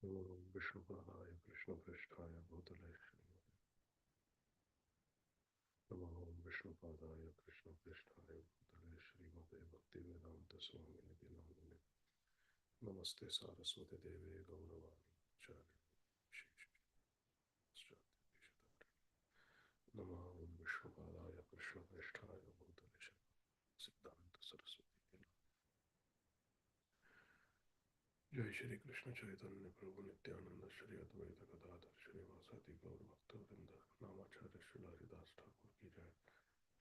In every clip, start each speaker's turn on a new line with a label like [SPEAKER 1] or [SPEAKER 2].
[SPEAKER 1] Om Vishnupadaya Krishna Prasthaya Bhutale Namo Om Vishnupadaya Krishna Prasthaya Bhutale Srimate Bhaktivedanta Swami Niti Namine Namaste Saraswati Devi Gauravani Chari Namo Om Vishnupadaya Krishna Prasthaya Bhutale Siddhanta Saraswati Jai Shri Krishna Chaitanya Prabhu Nityananda Shri Advaita Gadadhar Shrivasadi Gaur Bhakta Vrinda Namacharya Srila Haridas Thakur Ki Jai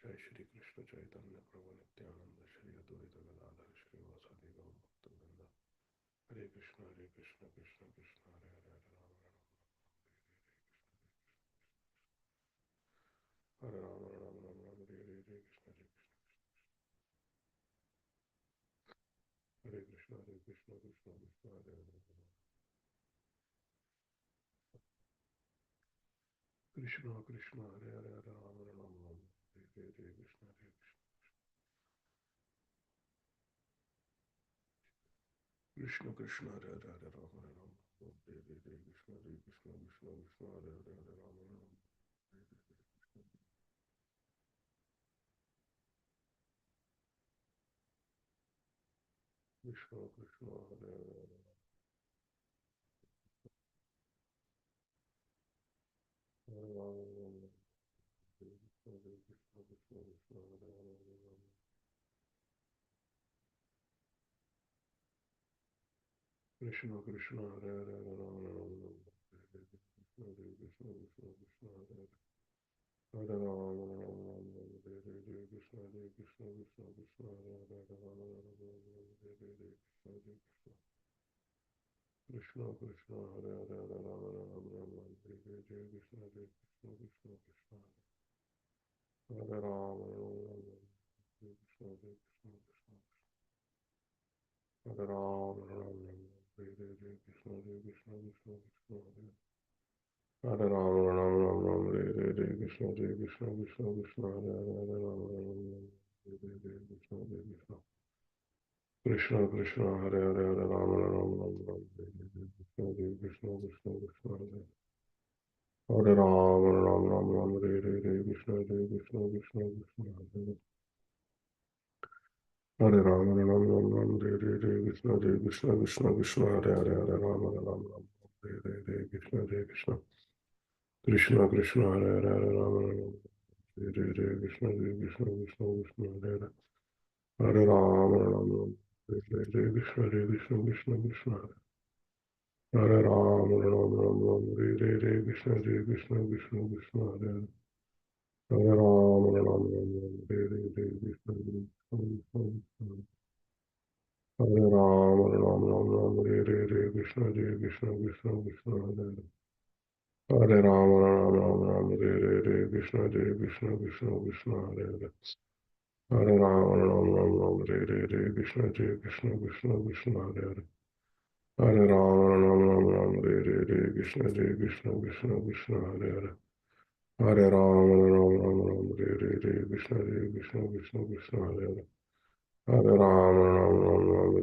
[SPEAKER 1] Jai Shri Krishna Chaitanya Prabhu Nityananda Shri Advaita Gadadhar Shrivasadi Gaur Bhakta Vrinda Hare Krishna Krishna Krishna Hare Hare Hare Rama Rama Rama Rama Hare Hare Hare Krishna Krishna Krishna Hare Hare Krishna Krishna Hare Hare Hare Rama Rama Rama Hare Hare Krishna Krishna Krishna Hare Hare Hare Rama Rama Hare Hare Krishna Krishna Krishna Hare Hare Hare Rama Rama Krishna Krishna Hare Hare Hare Rama Krishna Krishna Krishna Hare Hare Krishna Krishna Hare Hare Hare Rama Rama Krishna Krishna Krishna Hare Hare Rama Rama Hare Hare Krishna Krishna Krishna Hare Hare Rama Rama Hare Hare Krishna Krishna Hare Hare Hare Rama Rama Hare Hare Krishna Krishna Krishna Hare Rama Krishna Krishna Hare Rama Hare Hare Krishna Krishna Krishna Hare Rama Rama Hare Hare Krishna Krishna Krishna Hare Hare Rama Hare Hare Krishna Krishna Hare Hare Hare Rama Rama Hare Hare Krishna Krishna Krishna Hare Rama Rama Hare Hare Krishna Krishna Krishna Hare Rama Rama Hare Hare Krishna Krishna Krishna Hare Hare Hare Rama Rama Hare Hare Krishna Krishna Krishna Hare Hare Hare Rama Hare Hare Krishna Krishna Krishna Hare Hare Hare Rama Rama Hare Hare Krishna Krishna Krishna Hare Rama Rama Hare Hare Krishna Krishna Krishna Hare Hare Hare Rama Rama Hare Hare Krishna Krishna Hare Rama Rama Hare Hare Krishna Krishna Krishna Hare Rama Rama Hare Hare Krishna Krishna Hare Hare Hare Rama Rama Hare Hare Krishna Krishna Hare Hare Hare Rama Rama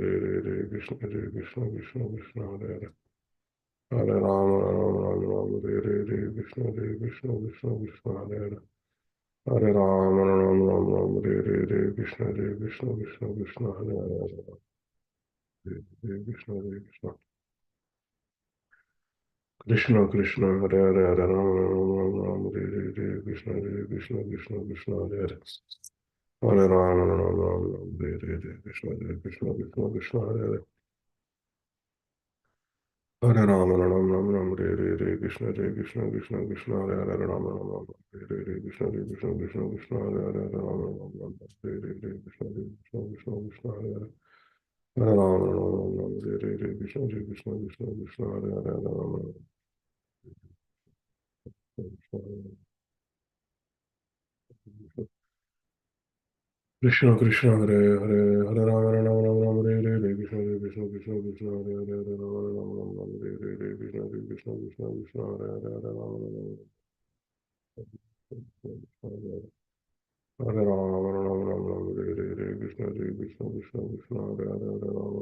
[SPEAKER 1] Hare Hare Krishna Krishna Hare Hare Hare Rama Rama Hare Hare Krishna Krishna Hare Hare Hare Rama Rama Hare Hare Krishna Krishna Hare Hare Hare Rama Rama Hare Hare Krishna Krishna Hare Hare Hare Rama Rama Hare Hare Krishna Krishna Hare Hare Hare Krishna Krishna Krishna Hare Hare Hare Rama Hare Hare Krishna Krishna Hare Hare Hare Rama Hare Hare Krishna Hare Hare Hare Rama Hare Hare Krishna Krishna Hare Hare Rama Hare Hare Krishna Hare Hare Rama Hare Hare Krishna Hare Hare Hare Rama Hare Hare Krishna Hare Hare Rama Krishna Krishna Hare Hare Hare Rama Rama Hare Hare Krishna Hare Hare Rama Hare Hare Krishna Hare Hare Rama Hare Rama Hare Hare Krishna Krishna Hare Hare Rama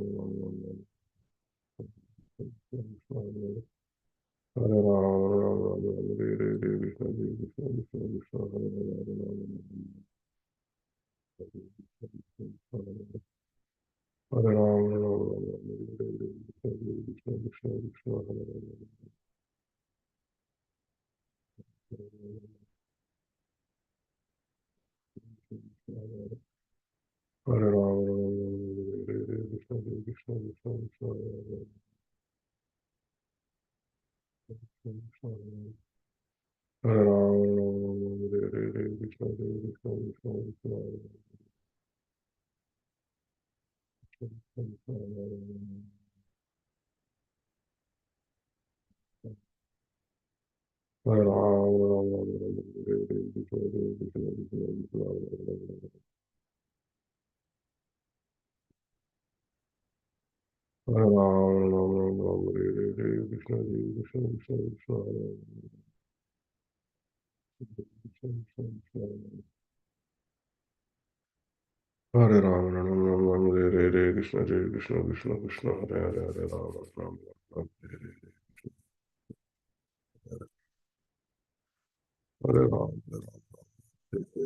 [SPEAKER 1] Hare Rama, Rama Rama, Hare Hare, Hare Krishna, Hare Krishna, Krishna Krishna, Hare Hare, Hare Rama, Hare Rama, Rama Rama, Hare Hare, Hare Krishna, Krishna Krishna, Hare Hare, Hare Rama, Rama Rama, Hare Hare, Krishna, Hare Krishna, Krishna Krishna, Hare Hare, Hare Rama, Rama Rama, Hare Hare, Krishna, Hare Krishna, Krishna Krishna, Hare Hare. Hare Rama, Rama Rama, Hare Hare, Krishna, Hare Krishna, Krishna Krishna, Hare Rama, Rama Rama, Hare Hare, Krishna, Hare Krishna, Krishna Krishna, Hare Rama, Rama Rama, Hare Hare, Krishna, Hare Krishna, Krishna Krishna, Hare Hare, Hare Rama, Rama Rama, Hare Hare Rama,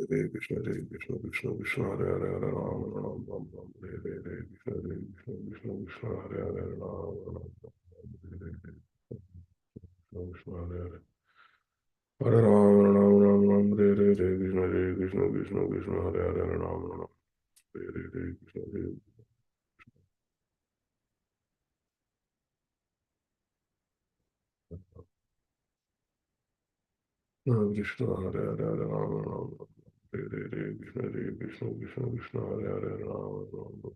[SPEAKER 1] Hare Krishna, Hare Krishna, Krishna Krishna, Hare Hare, Hare Rama, Rama Rama, Hare Hare, Krishna, Hare Krishna, Krishna Krishna, Hare Hare, Hare Rama, Rama Hare Hare, Krishna, Hare Hare. Hare Rama, Rama Rama, Hare Hare, Hare Krishna, Krishna Krishna, Hare Hare, Hare Rama, Rama Hare Hare, Krishna, Hare Krishna, Hare Hare, Hare Rama, Rama Hare Hare, Krishna, Hare Krishna, Krishna Krishna, Hare Hare, Hare Rama, Rama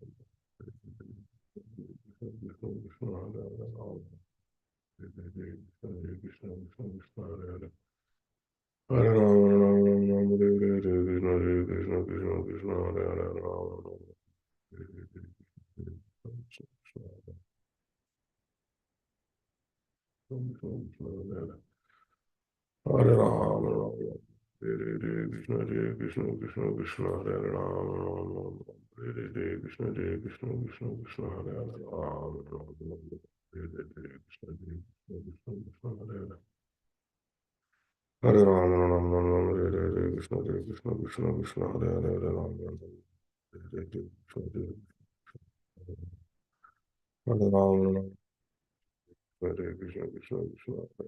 [SPEAKER 1] Krishna, Krishna Krishna, Hare Hare, Rama Hare Hare, Krishna, Hare Krishna, Krishna Krishna, Hare Hare, Hare Rama, Rama Rama, Hare Hare, Krishna, Hare Krishna, Krishna Krishna, Hare Hare, Hare Rama, Rama Hare Hare, Krishna, Krishna Krishna, Hare Hare. Hare Ram, Ram Ram. Hare Hare Krishna, Hare Krishna, Krishna Krishna, Hare Hare Ram, Ram Ram. Hare Hare Krishna, Hare Krishna, Krishna Krishna, Hare Hare Ram, Ram Ram. Hare Hare Krishna, Hare Krishna, Krishna Krishna, Hare Hare. Hare Ram, Ram Ram, Hare Hare Krishna, Hare Krishna, Krishna Krishna, Hare Hare, Hare Ram, Ram. Hare Hare Krishna, Hare Hare Ram, Ram. Hare Krishna, Krishna Krishna,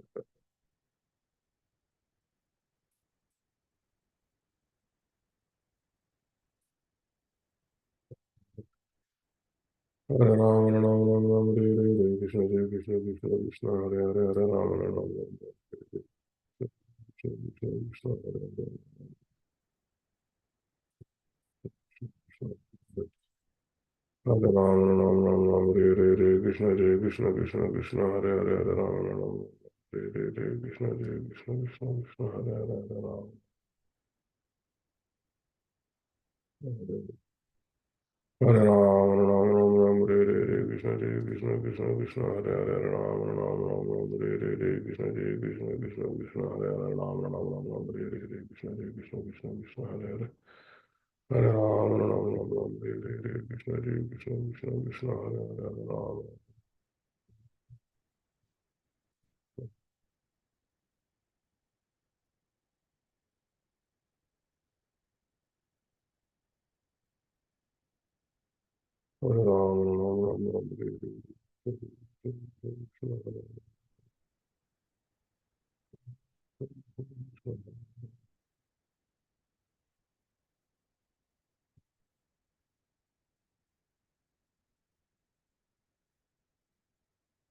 [SPEAKER 1] Hare Ram, Ram Ram, Hare Hare Krishna, Hare Krishna, Krishna Krishna, Hare Hare, Hare Ram, Ram. Hare Ram, Ram Ram, Ram Hare Hare, Hare Krishna, Krishna Krishna, Hare Hare, Hare Ram, Ram Hare Hare, Krishna, Hare Krishna, Krishna Krishna, Hare Hare, Hare Ram. Hare Ram, Ram Ram, Ram Hare Hare, Krishna, Hare Krishna, Krishna Krishna, Hare Hare, Hare Ram, Ram Ram, Ram Hare Hare, Krishna, Hare Krishna, Krishna Krishna, Hare Hare, Ram Ram, Ram Hare Hare, Krishna, Hare Krishna, Krishna Krishna, Hare Hare. Hare Ram, Ram Ram, Ram Hare Hare, Krishna, Hare Krishna, Krishna Krishna, Hare Hare, Hare Ram. Hare Ram, Ram Ram, Ram Hare Hare,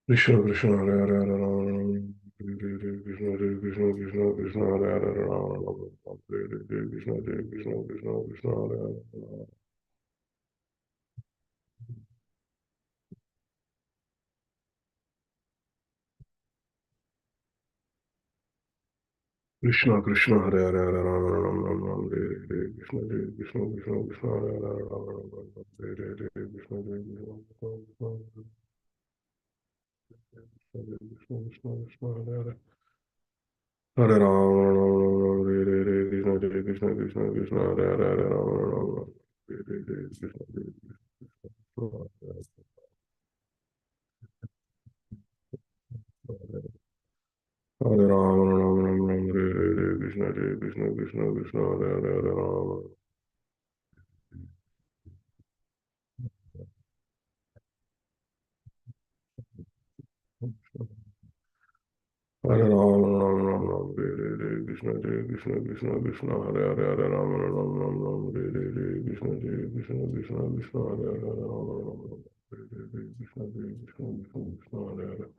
[SPEAKER 1] Krishna, Hare Krishna, Krishna, Hare Hare, Hare Ram, Ram Hare Krishna, Krishna Krishna, Hare Hare, Hare Ram, Ram Hare Hare, Krishna, Hare Krishna, Krishna Krishna, Hare Hare. Krishna, Krishna, Hare Hare, Hare Ram, Ram Hare Hare, Krishna, Hare Krishna, Krishna Krishna, Hare Hare, Hare Ram, Hare Hare, Krishna, Hare Krishna, Krishna Krishna, Hare Hare. Hare Ram, Ram Hare Hare, Krishna, Hare Krishna, Krishna Krishna, Hare Hare, Hare Ram, Hare Hare, Krishna, Hare Krishna. Hare Rama, Rama Rama, Hare Krishna, Krishna Krishna, Hare Hare, Hare Rama. Hare Rama, Rama Rama, Hare Krishna, Krishna Krishna, Krishna Hare Hare, Hare Rama, Rama Rama, Hare Krishna, Krishna Krishna, Krishna Hare Hare, Hare Rama, Rama Rama, Hare Krishna, Krishna Krishna, Krishna Hare Hare.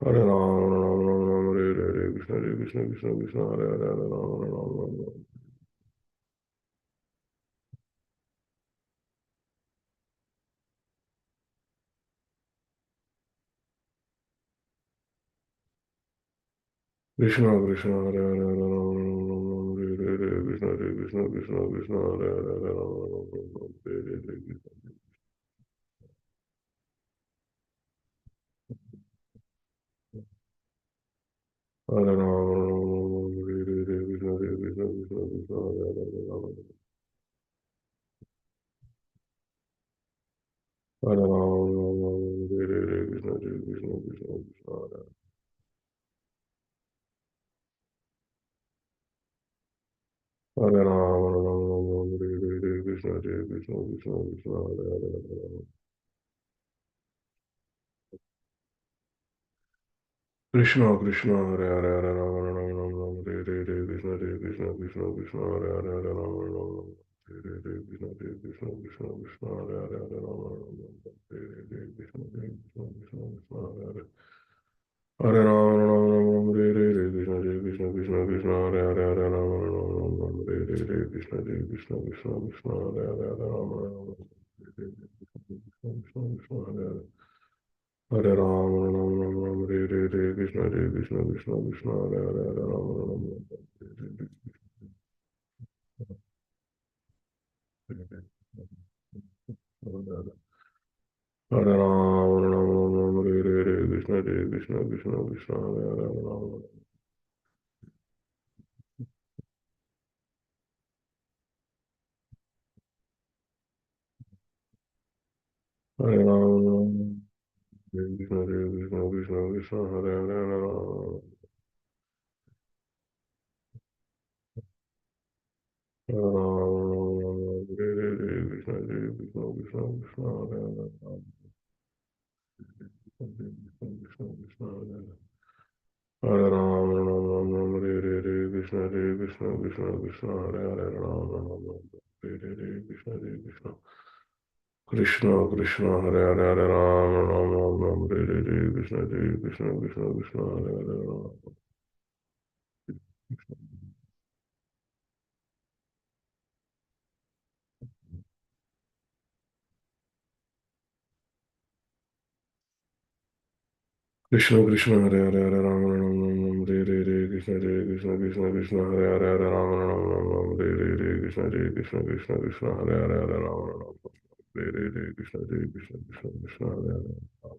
[SPEAKER 1] Hare Rama, Rama Rama, Hare Krishna, Krishna Krishna, Krishna Hare Hare, Hare Rama, Rama Rama. Krishna Krishna, Hare Hare, Hare Rama, Rama Rama, Hare Krishna, Krishna Krishna, Krishna Hare Hare, Hare Rama, Rama Rama, Hare Krishna. Hare Rama, Rama Rama, Hare Krishna, Krishna Krishna, Krishna Hare Hare, Hare Rama. Hare Rama, Rama Rama, Hare Krishna, Krishna Krishna, Krishna Hare Hare. Hare Rama, Rama Rama, Hare Krishna, Krishna Krishna, Krishna Hare Hare, Hare Rama. Krishna Krishna, Hare Hare, Hare Rama, Rama Rama, Hare Krishna, Krishna Krishna, Krishna Hare Hare, Hare Rama, Rama Hare Krishna, Krishna Krishna, Krishna Hare Hare, Hare Rama, Rama Hare Krishna, Krishna Krishna, Krishna Hare Hare. Hare Rama, Rama Rama, Hare Krishna, Krishna Krishna, Krishna Hare Hare, Hare Rama, Rama Rama, Hare Krishna, Krishna Krishna, Krishna Hare Hare, Hare Rama, Rama Hare Krishna, Krishna Krishna, Krishna Hare Hare. Hare Rama, Rama Rama, Hare Krishna, Krishna Krishna, Krishna Hare Hare, Hare Rama, Rama Hare Rama, Rama Rama, Hare Krishna, Krishna Krishna, Krishna Hare Hare, Hare Rama. Hare Rama, Krishna, Krishna Krishna, Krishna Hare Hare, Hare Rama. Hare Rama, Hare Krishna, Krishna Krishna, Krishna Hare Hare, Krishna Krishna, Krishna Hare Hare. Hare Ram, Ram Ram Ram, Hare Krishna, Krishna Krishna, Krishna Hare Hare, Ram Ram Ram, Hare Krishna, Krishna Krishna Krishna, Hare Hare, Hare Ram Ram Ram Ram, Hare Krishna, Krishna Krishna, Krishna Hare Hare, Ram. Krishna Krishna, Hare Hare, Hare Ram Ram Ram, Hare Krishna, Krishna Krishna, Krishna Hare Hare, Hare Ram Ram Ram, Hare Krishna, Krishna Krishna, Krishna Hare Hare, Hare Ram Ram, Hare Krishna, Krishna Krishna, Krishna Hare Hare.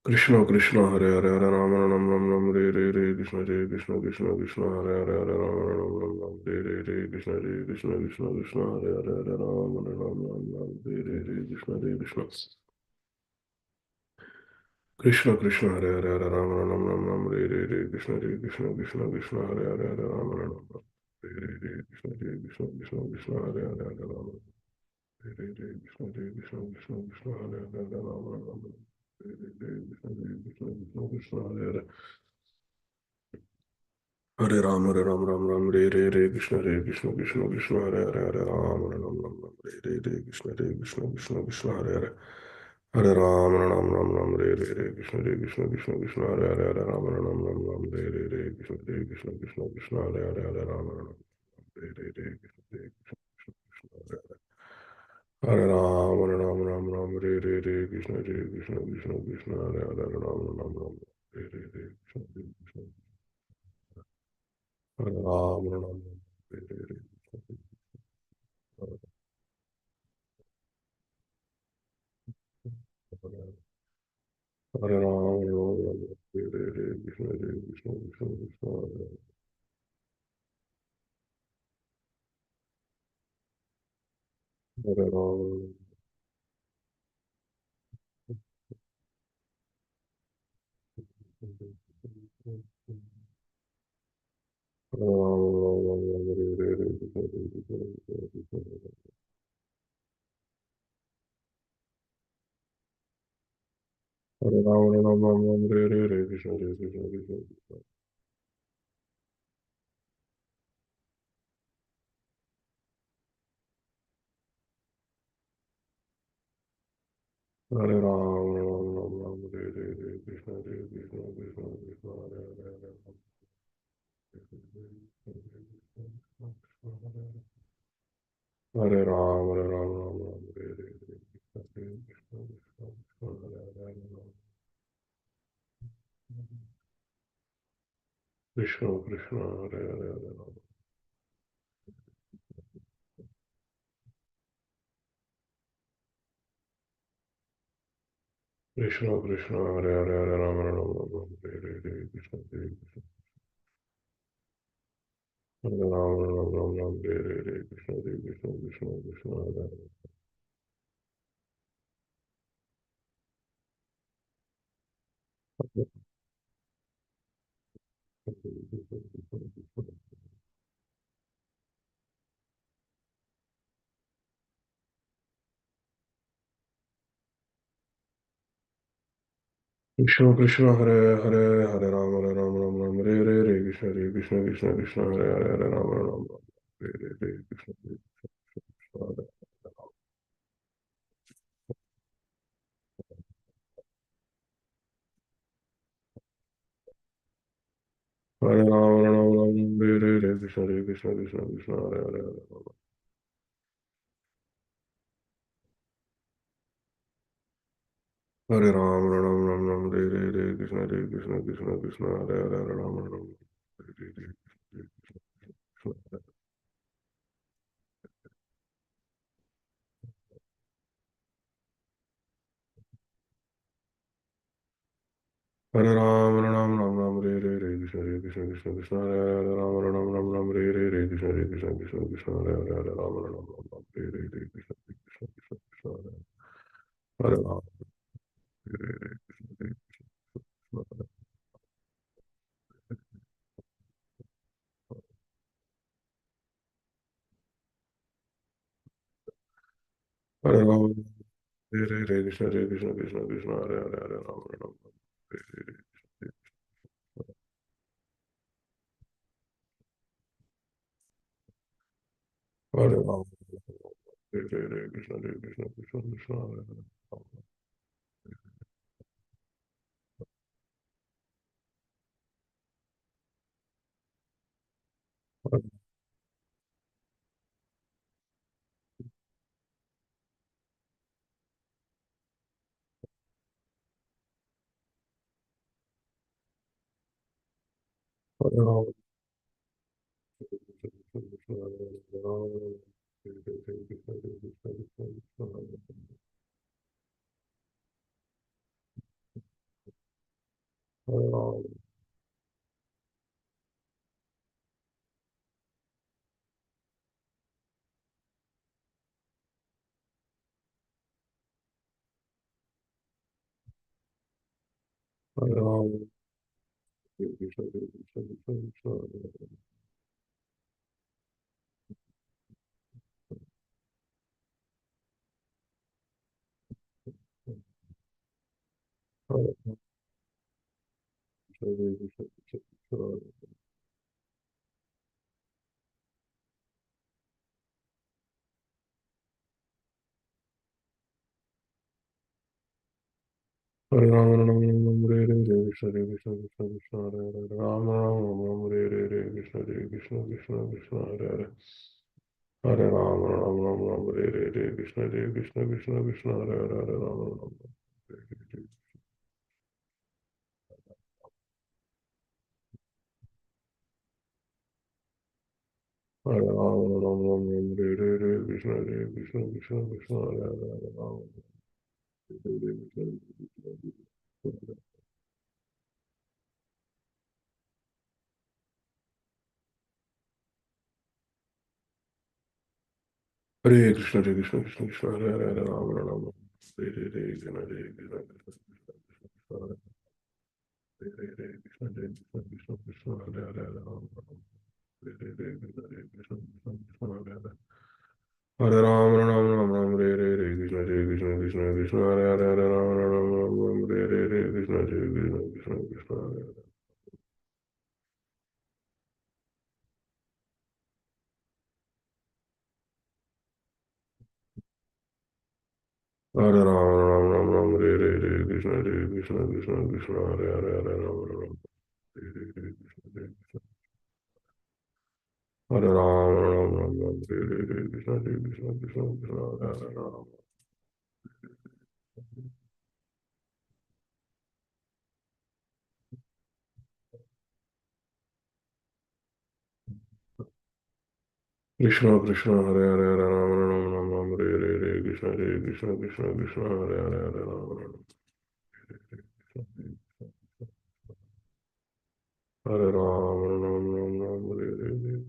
[SPEAKER 1] Krishna Krishna, Hare Hare, Hare Rama, Ram Ram Ram, Hare Krishna, Krishna Krishna, Krishna Hare Hare, Hare Rama, Ram Ram Ram, Hare Krishna, Krishna Krishna, Krishna Hare Hare, Hare Rama, Ram Ram Ram, Hare Krishna, Krishna Krishna Krishna, Hare Hare, Hare Rama, Ram Ram Ram, Hare Krishna, Krishna Krishna, Krishna Hare Hare, Hare Rama, Ram Ram, Hare Krishna, Krishna Krishna, Krishna Hare Hare, Hare Rama, Hare Krishna, Krishna Krishna, Krishna Hare Hare, Hare Rama, Ram Ram, Hare Krishna, Krishna Krishna, Krishna Hare Hare. Hare Ram, Ram Ram, Hare Krishna, Krishna Krishna, Krishna Hare Hare, Hare Ram, Ram Ram, Hare Krishna, Krishna Krishna, Krishna Hare Hare, Hare Ram, Ram Ram, Hare Krishna, Krishna Krishna, Krishna Hare Hare, Hare Ram, Ram, Hare Krishna, Krishna Krishna, Krishna Hare Hare, Hare Ram, Hare Krishna, Krishna Krishna, Hare Hare. Hare Ram, Hare Krishna, Krishna Krishna, Krishna Hare Hare, Hare Ram, Hare Krishna, Krishna Hare Ram, Hare Hare Ram, Hare Krishna, Hare Krishna, Krishna Krishna, Hare Ram. Hare Ram, Ram Ram, Ram Hare Hare, Hare Krishna, Hare Krishna, Krishna Krishna. Hare Ram, Ram Ram, Ram Hare Hare, Hare Krishna, Hare Krishna, Krishna Krishna, Hare Hare, Hare Ram, Hare Hare. Hare Ram, Hare Ram, Ram Ram, Hare Hare, Hare Krishna, Hare Krishna, Krishna Krishna, Hare Hare, Hare Ram. Krishna Krishna, Hare Hare, Hare Ram. Krishna Krishna, Hare Hare, Hare Ram, Hare Ram, Ram Hare Hare, Hare Krishna, Hare Krishna, Hare Ram, Hare Ram, Ram Ram, Hare Hare, Hare Krishna, Hare Krishna, Krishna Krishna, Hare Hare. Krishna Krishna, Hare Hare, Hare Ram, Ram Ram, Hare Hare, Hare Krishna, Hare Krishna, Krishna Krishna, Hare Hare, Hare Ram, Ram Ram, Hare Hare, Hare Krishna, Hare Krishna, Hare Hare Ram, Ram Ram, Hare Hare, Hare Krishna, Hare Krishna, Krishna Krishna, Hare Hare, Hare Ram. Hare Ram, Ram Ram, Ram Hare Hare, Hare Krishna, Hare Krishna, Krishna Krishna, Hare Hare, Hare Ram, Ram Hare Hare, Hare Krishna. Hare Ram, Ram Ram, Ram Hare Hare, Hare Krishna, Hare Krishna, Krishna Krishna, Hare Hare, Hare Ram, Ram Ram, Ram Hare Hare, Hare Krishna, Hare Krishna, Krishna Krishna, Hare Hare, Hare Ram, Ram Ram, Ram Hare Hare, Hare Krishna, Hare Krishna, Krishna Krishna, Hare Ram, Hare Hare, Krishna, Hare Krishna, Hare Ram, Hare Hare, Krishna, Hare Krishna, Krishna Krishna, Hare Hare, Hare Ram, Ram Ram, Hare Hare, Hare Ram, Hare Hare, Krishna, Hare Krishna, Krishna Krishna, Hare Hare. Hare Ram, Hare Rama, Rama Rama, Hare Hare, Krishna, Hare Krishna, Krishna Krishna, Hare Hare, Rama Rama, Rama Hare Hare, Krishna, Hare Krishna, Krishna Krishna, Hare Hare, Hare Rama, Rama Rama, Hare Hare, Krishna, Hare Krishna, Krishna Krishna, Hare Hare, Hare Rama, Rama Hare Hare, Hare Rama, Rama Rama, Hare Hare, Krishna, Hare Krishna, Krishna Krishna, Hare Hare, Hare Rama, Hare Hare, Hare Krishna, Hare Krishna, Krishna Krishna, Hare Hare, Hare Rama, Rama Hare Hare, Krishna, Hare Krishna, Krishna Krishna, Hare Hare, Krishna, Hare Krishna, Krishna Krishna, Hare Hare, Hare Rama, Hare Hare, Krishna, Hare Krishna, Krishna Krishna, Hare Ram, Ram Ram Ram, Hare Hare, Krishna Krishna Krishna Krishna, Hare Hare, Hare Ram, Ram Ram Ram, Hare Hare, Krishna Krishna Krishna Krishna, Hare Ram, Ram Ram Ram, Hare Hare, Krishna Krishna Krishna Krishna, Hare Hare, Hare Ram, Ram Hare Hare, Krishna Krishna, Hare Ram, Ram Ram Ram, Hare Hare, Krishna Krishna Krishna Krishna, Hare Hare Ram. Krishna Krishna, Hare Hare, Hare Ram, Ram Ram Ram, Hare Hare, Krishna Krishna Krishna Krishna, Hare Hare, Hare Ram, Ram Hare Ram, Ram Ram Ram, Hare Hare.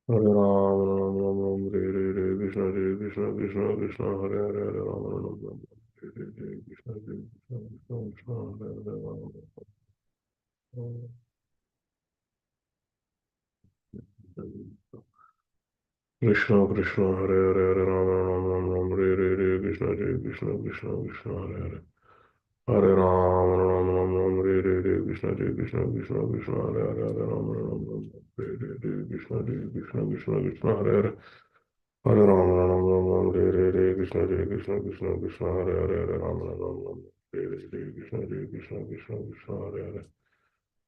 [SPEAKER 1] Hare Ram, Ram Ram Ram, Hare Krishna, Hare Krishna, Krishna Krishna, Hare Hare, Hare Ram, Ram Ram, Hare Krishna, Hare Krishna, Krishna Krishna, Hare Hare, Ram Ram. Krishna Krishna, Hare Hare, Hare Ram, Ram Ram Ram, Hare Krishna, Hare Krishna, Krishna Krishna, Hare Hare. Hare Ram, Ram Ram Ram, Hare Krishna, Hare Krishna, Krishna Krishna, Hare Hare, Hare Ram, Ram Ram, Hare Krishna, Hare Krishna, Krishna Krishna, Hare Hare. Hare Ram, Ram Ram Ram, Hare Krishna, Hare Krishna, Krishna Krishna, Hare Hare, Hare Ram, Ram Ram, Hare Krishna, Hare Krishna, Krishna Krishna, Hare Hare.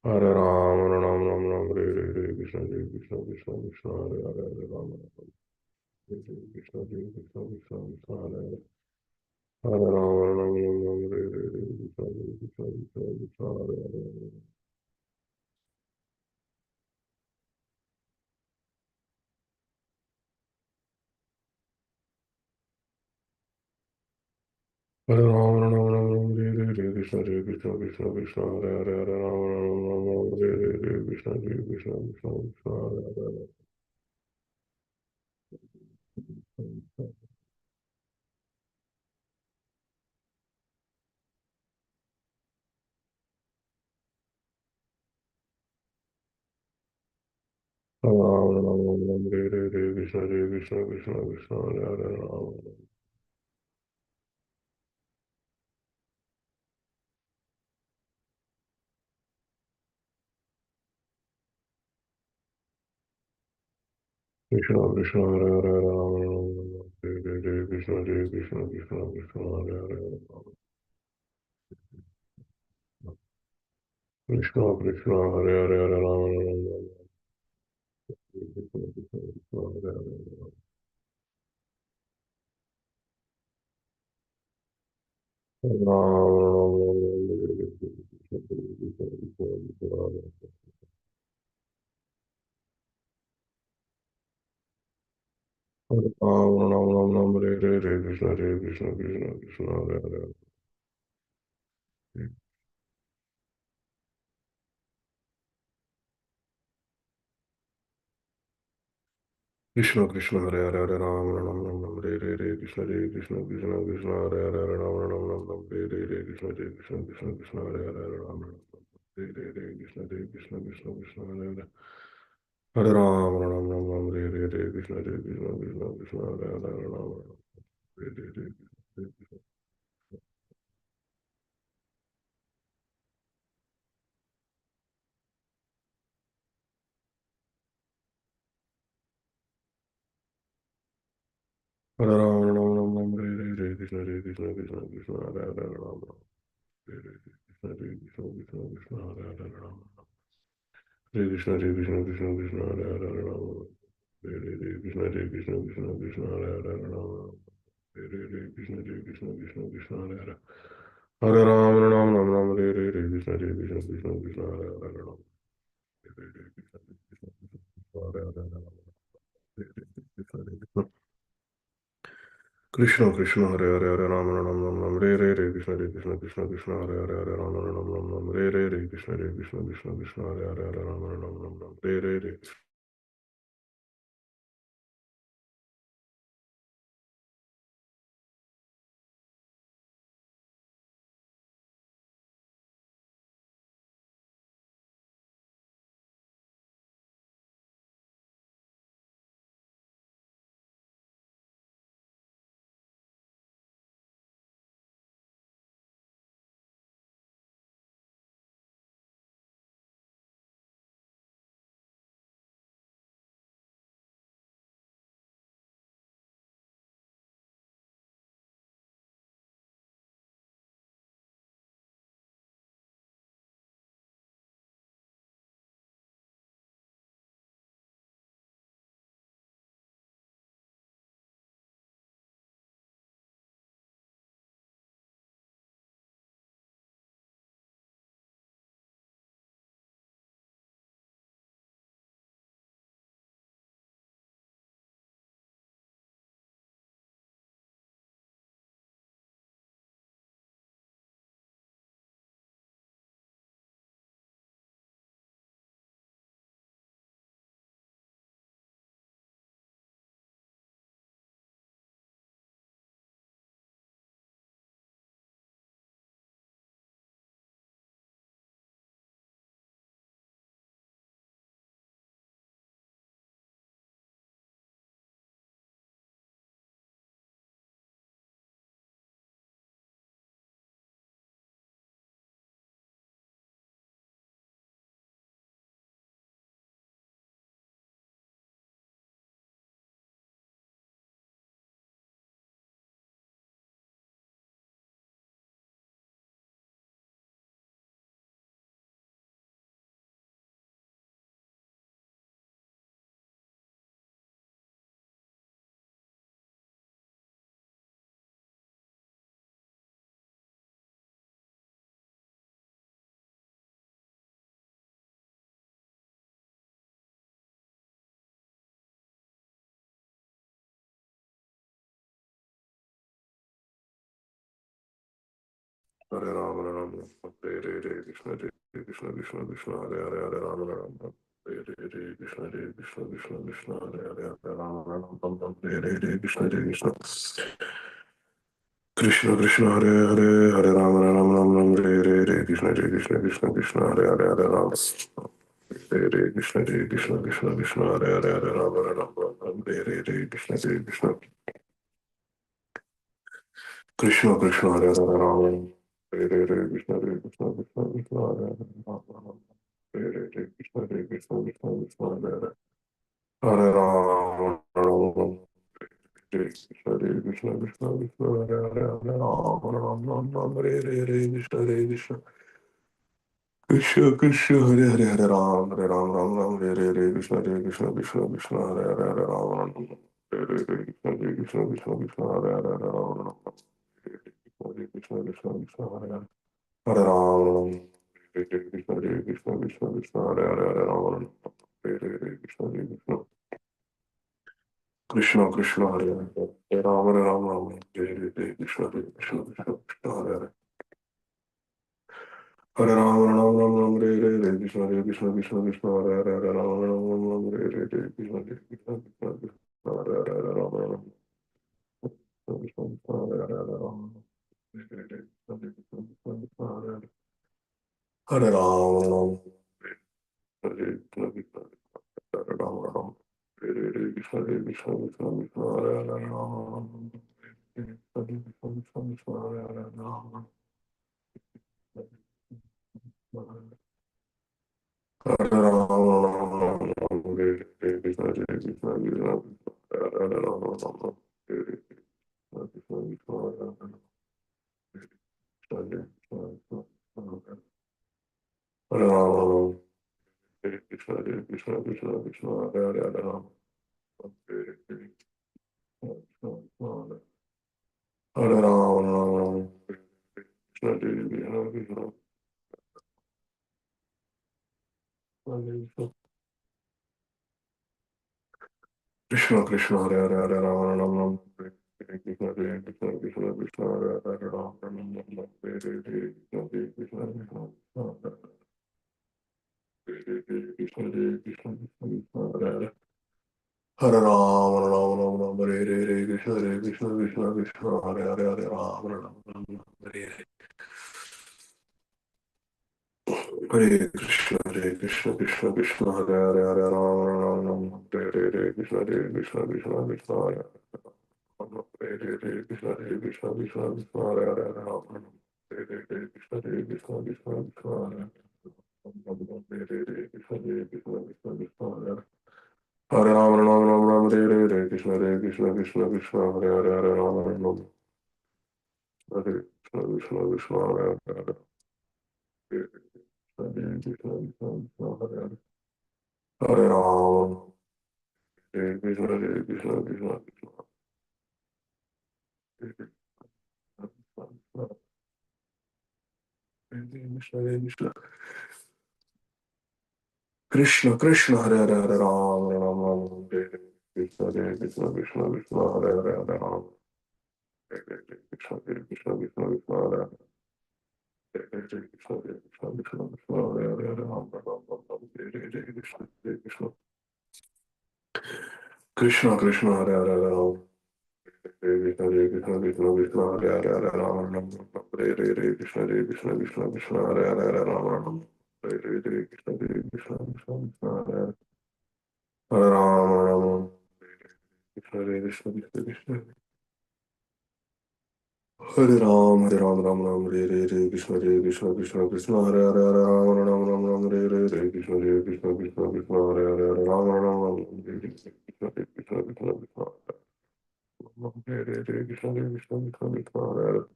[SPEAKER 1] Hare Ram, Ram Ram Ram, Hare Krishna, Hare Krishna, Krishna Krishna, Hare Hare, Hare Ram, Hare Krishna, Hare Krishna, Krishna Krishna, Hare Hare. Hare Ram, Ram Ram Ram, Hare Krishna, Hare Krishna, Krishna Krishna, Hare Hare. Hare Ram, Ram Ram, Hare Krishna, Hare Krishna, Krishna Krishna, Hare Hare, Hare Ram, Ram Ram, Hare Krishna, Hare Krishna, Krishna Krishna, Hare Hare. Hare Ram, Ram Ram, Hare Krishna, Hare Krishna, Krishna Krishna, Hare Hare, Ram. Krishna Krishna, Hare Hare, Ram Ram, Hare Krishna, Hare Krishna, Krishna Krishna, Hare Hare, Ram. Krishna Krishna, Hare Hare, Hare Ram, Ram, Krishna Krishna, Krishna Hare Hare. Hare Ram, Ram Ram, Hare Krishna, Hare Krishna, Krishna Krishna, Hare Hare. Hare Ram, Ram Ram, Hare Krishna, Hare Krishna, Krishna Krishna, Hare Hare. Krishna Krishna, Hare Hare, Hare Ram, Ram Ram, Hare Krishna, Hare Krishna, Krishna Krishna, Hare Hare, Hare Ram, Ram Hare Krishna, Hare Krishna, Krishna Krishna, Hare Hare, Hare Ram, Hare Krishna, Hare Krishna, Krishna Krishna, Hare Hare. Hare Ram, Ram Hare Krishna, Hare Krishna, Krishna Krishna, Hare Hare, Hare Ram, Hare Krishna. Hare Ram, Hare Krishna, Hare Krishna, Krishna Krishna, Hare Hare, Hare Ram, Hare Krishna, Hare Krishna, Krishna Krishna, Hare Hare, Hare Ram. Hare Krishna, Hare Krishna, Krishna Krishna, Hare Hare, Hare Ram. Hare Krishna, Hare Krishna, Krishna Krishna, Hare Hare, Hare Ram. Hare Krishna, Hare Krishna, Krishna Krishna, Hare Hare. Hare Ram, Ram Ram Ram, Hare Krishna, Hare Krishna, Krishna Krishna, Hare Hare, Hare Ram. Hare Krishna, Hare Krishna, Krishna Hare Hare, Hare Ram. Hare Krishna, Hare Krishna. Krishna Krishna, Hare Hare, Hare Ram, Ram Ram Ram, Hare Krishna, Hare Krishna, Krishna Krishna, Hare Hare, Hare Ram, Ram Ram Ram, Hare Krishna, Hare Krishna, Krishna Krishna, Hare Hare, Hare Ram, Ram Ram Ram, Hare Hare Rama Rama Rama Hare Hare Krishna Krishna Krishna Krishna Hare Hare Hare Rama Rama Hare Hare Krishna Krishna Krishna Krishna Hare Hare Hare Rama Rama Hare Hare Krishna Krishna Krishna Krishna Hare Hare Hare Rama Rama Rama Hare Hare Krishna Krishna Krishna Krishna Hare Hare Hare Rama Hare Hare Krishna Krishna Krishna Krishna Hare Hare Hare Rama Rama Hare Hare Krishna Krishna Krishna Krishna Hare Hare Rama Hare Hare Krishna Krishna Krishna Krishna Hare Hare Rama Hare Hare Krishna Krishna Krishna Krishna Hare Hare Hare Rama Rama Hare Krishna Krishna Krishna Krishna Hare Hare Hare Rama Rama Hare Hare Krishna Krishna Krishna Krishna Hare Hare Hare Ram Ram Hare Hare Krishna Krishna Krishna Krishna Hare Hare Hare Ram Ram Hare Hare Krishna Krishna Krishna Krishna Hare Hare Hare Ram Ram Hare Krishna Krishna Krishna Hare Hare Hare Ram Hare Krishna Krishna Krishna Krishna Hare Hare Hare Ram Ram Hare Krishna Krishna Krishna Krishna Hare Hare Hare Ram Hare Krishna Krishna Krishna Krishna Hare Hare Hare Rama, Rama Rama Rama, Hare Krishna, Krishna Krishna, Hare Hare, Hare Rama, Rama Rama, Hare Krishna, Krishna Krishna, Hare Hare, Hare Rama, Rama Krishna, Krishna, Hare Hare, Hare Rama, Hare Krishna, Krishna Krishna, Hare Hare, Hare Rama, Rama Hare Krishna, Krishna, Hare Rama, Rama Hare Krishna, Krishna Krishna, Hare Hare, Hare Rama, Krishna, Krishna Krishna, Hare Hare, Hare Rama, Hare Rama, Hare Krishna, Hare Krishna, Hare Rama, Hare Krishna, Hare Rama, Hare Krishna, Hare Krishna, Krishna Krishna, Hare Hare Rama, Hare Krishna, Hare Rama, Krishna, Hare Krishna, Krishna Krishna, Hare Hare, Hare Rama, Rama Hare Krishna, Hare Krishna, Krishna Krishna, Hare Hare Rama, Rama Hare Krishna, Hare Krishna, Krishna Hare Krishna, Hare Krishna, Krishna Hare Hare. Hare Rama, Rama Rama, Hare Krishna, Hare Krishna, Krishna Krishna, Hare Hare, Hare Rama, Rama Hare Hare Krishna, Hare Krishna, Krishna Krishna, Hare Hare, Hare Rama, Rama Hare Krishna, Hare Krishna, Krishna Krishna, Hare Rama, Hare Krishna, Hare Krishna, Krishna Krishna, Hare Hare, Hare Rama, Hare Krishna, Hare Krishna, Krishna Krishna, Hare Hare Krishna, Hare Krishna, Krishna Krishna, Hare Hare Rama, Rama Hare Krishna, Hare Krishna, Krishna Krishna, Hare Hare, Hare Rama, Hare Krishna, Krishna Krishna, Hare Hare, Hare Krishna, Krishna Krishna, Hare Hare. Hare Rama, Hare Krishna, Hare Krishna, Krishna Krishna, Hare Krishna, Hare Krishna, Krishna Krishna, Hare Hare, Hare Rama, Rama Hare Krishna, Hare Krishna, Krishna Krishna, Hare Hare, Hare Rama, Hare Krishna, Hare Krishna, Krishna Krishna, Hare Hare, Hare Krishna, Hare Krishna, Krishna Krishna, Hare Hare, Hare Rama, Rama Hare Krishna, Hare Krishna, Krishna Krishna, Hare Hare, Hare Rama. Hare Krishna, Hare Krishna, Krishna Krishna, Hare Hare, Hare Rama, Rama Hare Krishna, Hare Krishna, Krishna Krishna, Hare Hare, Hare Rama, Rama Hare Krishna, Hare Krishna, Krishna Krishna, Hare Hare, Hare Rama, Rama Krishna, Hare Krishna, Krishna Krishna, Hare Ram, Hare Ram, Ram Ram, Hare Krishna, Hare Krishna, Krishna Krishna, Hare Hare, Hare Ram, Ram Ram, Ram Hare Krishna, Hare Krishna, Krishna Krishna, Hare Hare, Hare Ram, Ram Hare Krishna, Hare Krishna, Krishna Krishna, Hare Krishna, Hare Krishna, Krishna Krishna, Hare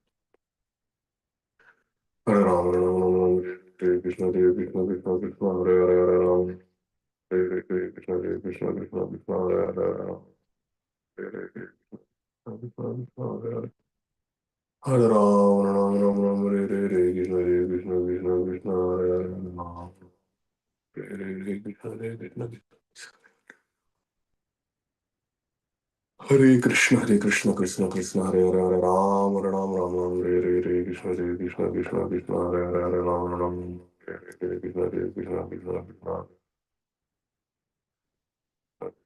[SPEAKER 1] Hare Ram, Ram Hare Krishna, Hare Krishna, Krishna Krishna, Hare Hare, Hare Ram, Hare Krishna, Hare Krishna, Krishna Krishna, Hare Hare, Hare Ram, Hare Krishna, Krishna Krishna, Hare Hare. Hare Ram, Ram Ram, Hare Krishna, Hare Krishna, Krishna Krishna, Hare Hare, Hare Ram, Hare Krishna, Hare Krishna, Hare Krishna, Krishna Krishna, Hare Hare, Hare Ram, Ram Ram, Hare Hare, Krishna Krishna, Krishna Hare Hare, Hare Ram, Ram, Hare Krishna, Krishna Krishna, Krishna Hare Hare,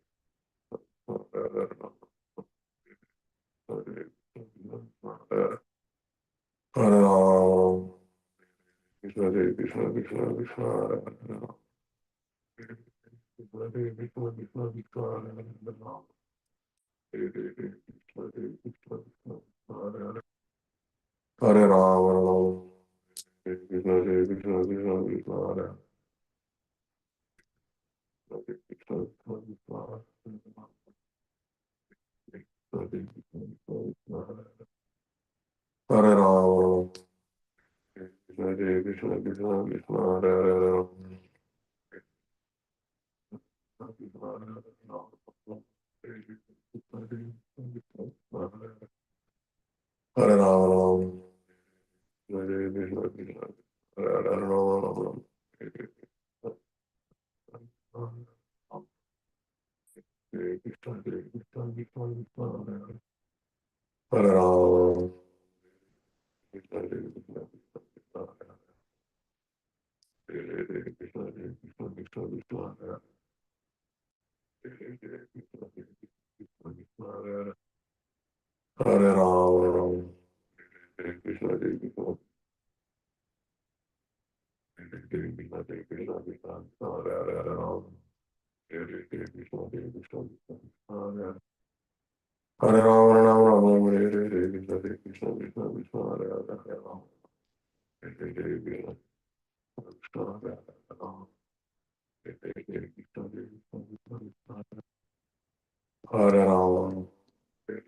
[SPEAKER 1] Hare Ram, Krishna Krishna, Krishna Krishna, Hare Hare, Krishna Krishna, Krishna Krishna, Hare Ram, Hare Krishna, Krishna Krishna, Hare Ram, Hare Ram, Krishna Krishna, Krishna Krishna, Hare Hare Ram, Krishna Krishna, Krishna Krishna, Hare Hare, Hare Ram, Hare Krishna, Krishna, Hare Ram, Hare Krishna, Krishna Krishna, Hare Ram, Krishna Krishna, Hare Krishna, Krishna Krishna, Hare Ram, Hare Krishna, Krishna Krishna, Krishna Krishna, Hare Ram, Hare Krishna, Krishna Krishna, Hare Ram, Ram Ram, Hare Krishna, Krishna Krishna, Krishna Hare Hare Ram, Hare Krishna, Krishna Hare Ram, Hare Krishna, Krishna Krishna, Hare Ram, Hare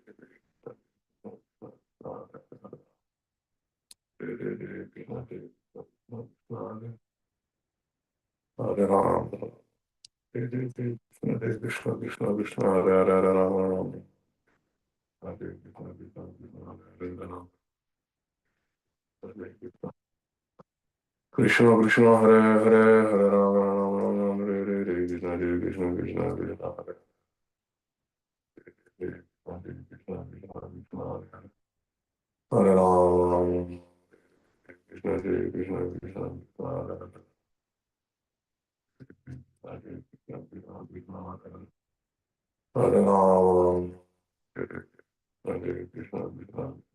[SPEAKER 1] Krishna, Hare Krishna, Hare Ram, Hare Krishna, Krishna Krishna, Hare Hare Ram, Hare Krishna, Krishna Krishna, Hare Ram, Hare Krishna. Krishna Krishna Hare Hare Hare Rama Rama Rama Hare Hare Hare Krishna Krishna Krishna Hare Hare Hare Krishna Krishna Krishna Hare Hare Rama Krishna Hare Krishna Krishna Krishna Hare Hare Krishna Krishna Krishna Hare Hare Rama Hare Krishna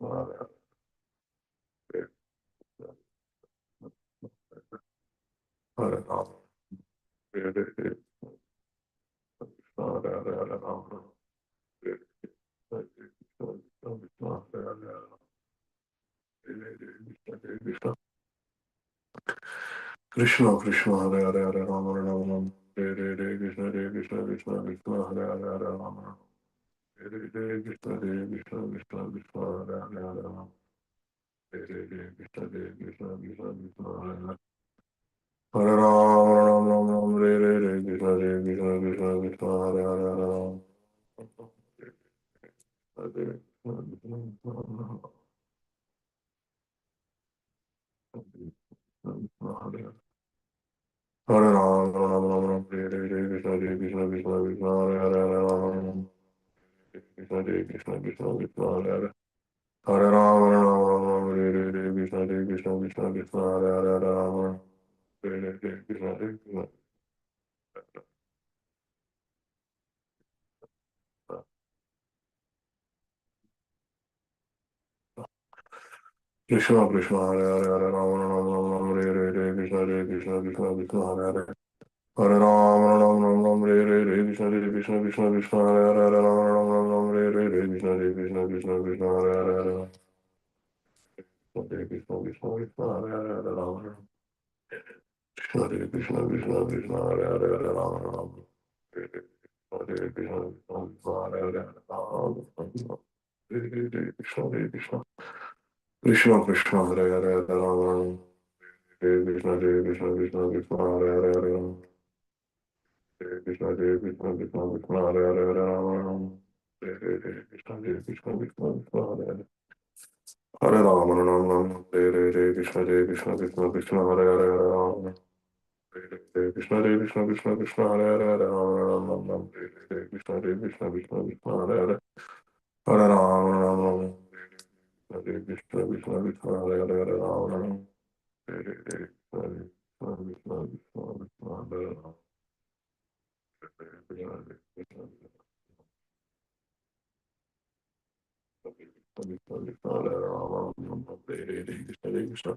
[SPEAKER 1] Krishna Krishna Hare Hare Rama Hare Krishna Hare Hare Rama Hare Krishna Krishna Hare Hare Krishna Krishna Krishna Hare Hare Hare Rama Rama Rama Hare Hare Krishna Hare Krishna Krishna Krishna Hare Hare Hare Rama Hare Hare Krishna Hare Krishna Krishna Krishna Hare Hare Hare Rama Hare Hare Krishna Hare Krishna Krishna Krishna Hare Hare Hare Rama Rama Rama Rama Hare Hare Krishna Hare Krishna Krishna Krishna Hare Hare Hare Rama Hare Krishna Krishna Krishna Hare Hare Hare Ram, Ram Ram Ram Ram, Hare Hare Krishna, Hare Krishna, Krishna Krishna, Hare Hare, Hare Ram, Krishna, Hare Krishna, Krishna Krishna, Hare Hare, Hare Ram, Ram Ram Ram, Hare Hare Krishna, Hare Krishna, Krishna Krishna, Hare Hare, Hare Ram, Hare Hare Krishna, Hare Krishna, Krishna Krishna, Hare Hare, Hare Ram, Ram Ram Ram, Hare Hare Krishna, Hare Krishna, Krishna Krishna, Hare Hare, Hare Ram, Ram Ram Ram, Hare Hare Krishna, Hare Krishna, Krishna Krishna, Hare Hare, Hare Ram, Ram Ram Ram, Hare Hare Krishna, Hare Krishna, Krishna Krishna, Hare Hare, Hare Hare Krishna, Krishna Krishna, Hare Hare, Hare Ram, Hare Krishna, Krishna Krishna, Hare Hare, Hare Ram, Ram, Hare Hare Krishna, Krishna Hare Hare, Hare Ram, Hare Hare Krishna, Hare Krishna, Krishna Krishna, Hare Hare, Hare Ram, Hare Krishna, Hare Krishna, Krishna Krishna, Hare Hare, Hare Ram, Hare Krishna, Hare Krishna, Krishna Krishna, Hare Hare, Hare Ram, Hare Krishna, Hare Krishna, Krishna Krishna, Hare Hare, Hare Ram, Ram Ram, Hare Krishna, Hare Krishna, Krishna Krishna, Hare Hare, Hare Ram. Hare Krishna, Hare Krishna, Krishna Krishna, Hare Hare, Hare Rama, Rama Rama, Hare Krishna, Hare Krishna, Krishna Krishna, Hare Hare, Hare Rama, Rama Rama, Hare Krishna, Krishna Krishna, Hare Hare, Hare Rama, Rama, Hare Krishna, Krishna Krishna, Krishna Krishna, Hare Rama, Hare Krishna, Hare Krishna, Krishna Krishna, Hare Rama, Rama, Hare Krishna, Hare Krishna.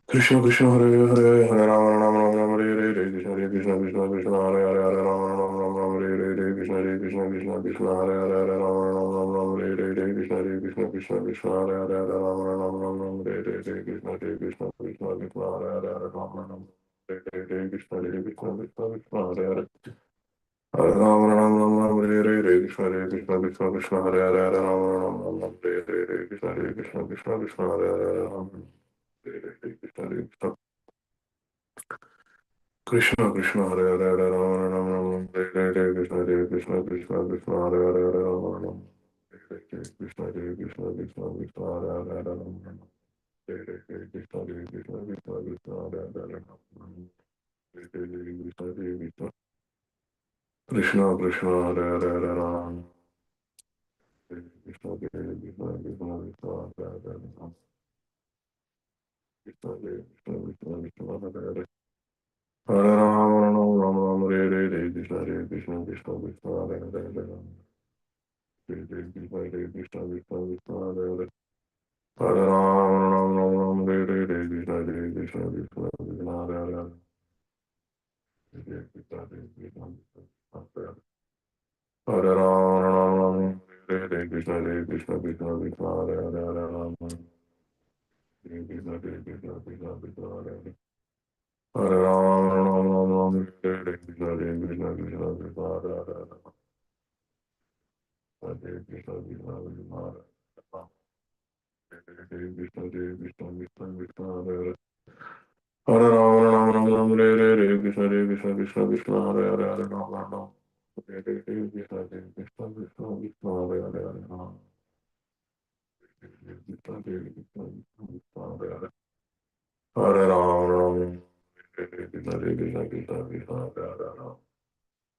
[SPEAKER 1] Krishna Krishna Hare Hare Hare Rama Rama Rama Hare Hare Krishna Krishna Krishna Krishna Hare Hare Hare Rama Rama Rama Hare Hare Krishna Krishna Krishna Krishna Hare Hare Hare Rama Rama Rama Hare Hare Krishna Krishna Krishna Krishna Hare Hare Hare Rama Rama Rama Hare Hare Krishna Krishna Krishna Krishna Hare Hare Hare Rama Rama Hare Hare Krishna Krishna Krishna Krishna Hare Hare Hare Rama Rama Rama Hare Hare Krishna Krishna Krishna Krishna Hare Hare Hare Rama Rama Rama Hare Hare Krishna Krishna Krishna Krishna Hare Hare Hare Rama Hare Hare Krishna Krishna Krishna Krishna Hare Hare Hare Rama Rama Rama Hare Hare Krishna Hare Krishna Krishna Krishna Hare Hare Hare Rama Rama Hare Hare Krishna Hare Krishna Krishna Krishna Hare Hare Hare Rama Rama Hare Hare Krishna Hare Krishna Krishna Krishna Hare Hare Hare Rama Rama Hare Hare Krishna Hare Krishna Krishna Krishna Hare Hare Hare Rama Hare Krishna Hare Krishna Krishna Krishna Hare Hare Hare Rama Krishna Hare Krishna Krishna Krishna Hare Hare Hare Rama Rama Rama Hare Hare Krishna Hare Krishna Krishna Krishna Hare Hare Hare Rama Hare Krishna Hare Krishna Krishna Krishna Hare Hare Hare Ram Ram Ram Ram Hare Hare Krishna Hare Krishna Krishna Krishna Hare Hare Hare Krishna Hare Krishna Krishna Hare Ram Ram Ram Hare Hare Krishna Hare Krishna Krishna Krishna Hare Hare Hare Ram Hare Krishna Hare Krishna Krishna Krishna Hare Hare Hare Ram Ram Ram Hare Hare Krishna Hare Krishna Krishna Krishna Hare Hare Hare Krishna Krishna Krishna Hare Hare Krishna Hare Krishna Krishna Krishna Hare Hare Hare Rama Rama Rama Rama Hare Hare Krishna Hare Krishna Krishna Krishna Hare Hare Hare Rama Rama Hare Hare Krishna Hare Krishna Krishna Krishna Hare Hare Hare Rama Hare Krishna Hare Krishna Krishna Krishna Hare Hare Hare Rama Rama Hare Krishna Hare Krishna Krishna Krishna Hare Hare Rama Hare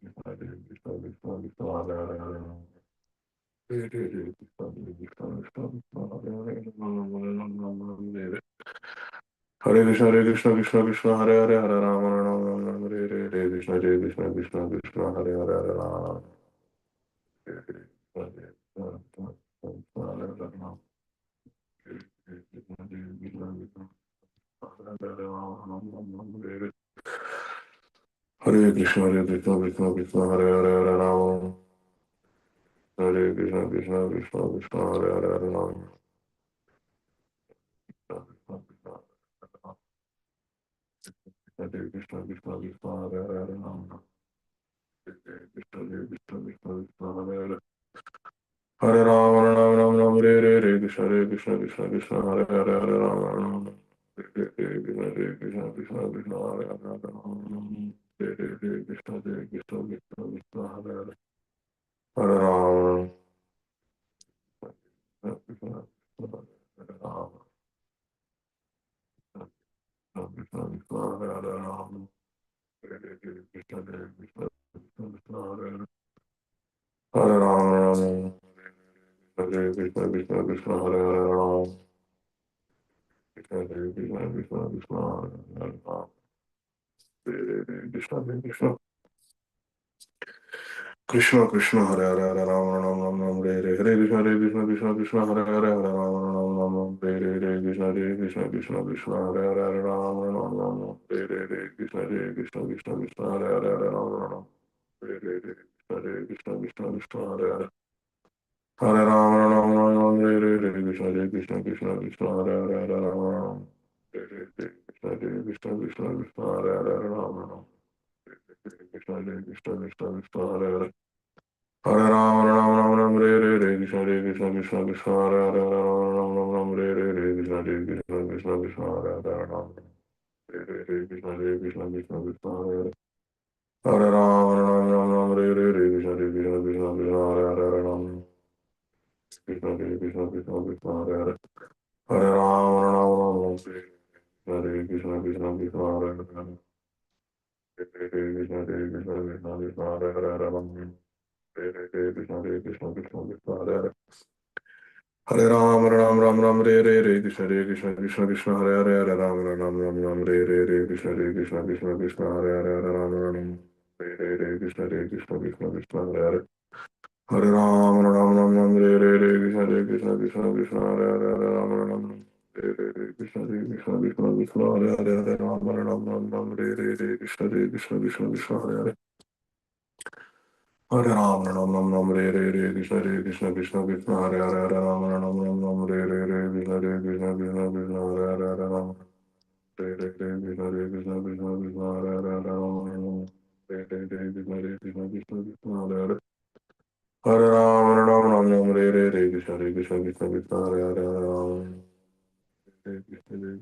[SPEAKER 1] Krishna Hare Krishna Krishna Krishna Hare Hare Hare Rama Hare Krishna Hare Krishna Krishna Krishna Hare Hare Rama Hare Krishna, Hare Krishna, Krishna Krishna, Hare Hare, Hare Rama, Rama Rama, Hare Hare, Hare Krishna, Hare Krishna, Krishna Krishna, Hare Hare, Hare Rama, Hare Krishna, Hare Krishna, Krishna Hare Hare Rama, Hare Krishna, Hare Krishna, Krishna Hare Hare, Rama, Rama, Hare Krishna, Hare Krishna, Krishna Krishna, Hare Hare, Hare Rama, Hare Krishna, Krishna Krishna, Krishna Hare Hare, Hare Rama, Hare Krishna, Krishna Krishna, Hare Hare, Hare Rama, Hare Krishna, Hare Krishna, Krishna Krishna, Hare Hare Hare Rama, Rama Rama, Hare Hare, Hare Krishna, Hare Krishna, Krishna Krishna, Hare Hare, Hare Rama, Rama Hare Krishna, Hare Krishna, Krishna Krishna, Hare Hare, Hare Rama, Hare Krishna, Hare Krishna, Krishna Krishna, Hare Hare, Hare Rama, Hare Krishna, Hare Rama, Krishna Krishna, Hare Hare Rama, Hare Krishna, Hare Krishna, Krishna Krishna, Hare Hare, Hare Rama, Hare Krishna, Krishna Krishna, Hare Hare Rama, Hare Krishna, Krishna Krishna, Hare Rama. Krishna, Krishna, Krishna, Krishna, Hare Hare, Hare Rama, Rama, Rama, Hare Hare, Hare Krishna, Hare Krishna, Krishna, Krishna, Hare Hare, Hare Rama, Rama, Rama, Hare Hare, Krishna, Hare Krishna, Krishna, Krishna, Hare Hare, Hare Rama, Rama, Rama, Hare Hare, Krishna, Hare Krishna, Krishna, Krishna, Hare Hare, Hare Rama, Rama, Hare Hare, Krishna, Hare Krishna, Krishna, Krishna, Hare Hare, Hare Rama, Rama, Rama, Hare Hare, Krishna, Hare Krishna, Krishna, Krishna, Hare Hare, Hare Rama, Rama, Hare Hare, Krishna, Hare Krishna, Krishna, Krishna, Hare Hare, Hare Rama, Rama, Krishna, Hare Krishna, Krishna, Krishna, Hare Hare, Hare Rama, Rama Rama, Ram Hare Hare, Hare Krishna, Hare Krishna, Krishna Krishna, Hare Hare, Hare Rama, Ram Hare Hare, Hare Krishna, Hare Krishna, Krishna Krishna, Hare Hare, Hare Rama, Hare Krishna, Hare Krishna, Krishna Krishna, Hare Hare, Hare Rama, Ram Hare Hare, Hare Krishna, Hare Krishna, Krishna Krishna, Hare Hare, Hare Rama, Krishna, Hare Krishna, Krishna Krishna, Hare Hare, Hare Rama, Ram Hare Hare. Hare Krishna, Krishna Krishna, Hare Hare, Hare Krishna, Hare Krishna, Krishna Krishna, Hare Hare, Hare Krishna, Hare Krishna, Krishna Krishna, Hare Hare. Hare Ram, Ram Ram Ram, Re Krishna, Krishna Krishna, Hare Hare, Hare Ram, Ram Ram Ram, Re Krishna, Krishna Krishna, Hare Hare, Hare Ram, Ram, Krishna, Krishna Krishna, Hare Hare. Hare Ram, Ram Ram Ram, Re Krishna, Krishna Hare Hare, Hare Ram, Ram, Krishna, Krishna Krishna, Hare Hare, Hare Ram, Ram Ram, Krishna, Krishna Hare Hare. Hare Ram, Ram Ram Ram, Krishna, Krishna Hare Hare, Hare Ram, Ram, Krishna, Krishna Hare Hare, Hare Ram, Krishna, Krishna Hare Hare, Hare Ram, Krishna, Hare Hare. Hare Ram, Ram Ram Ram, Krishna, Krishna Hare Hare, Hare Ram, Krishna, Hare Hare,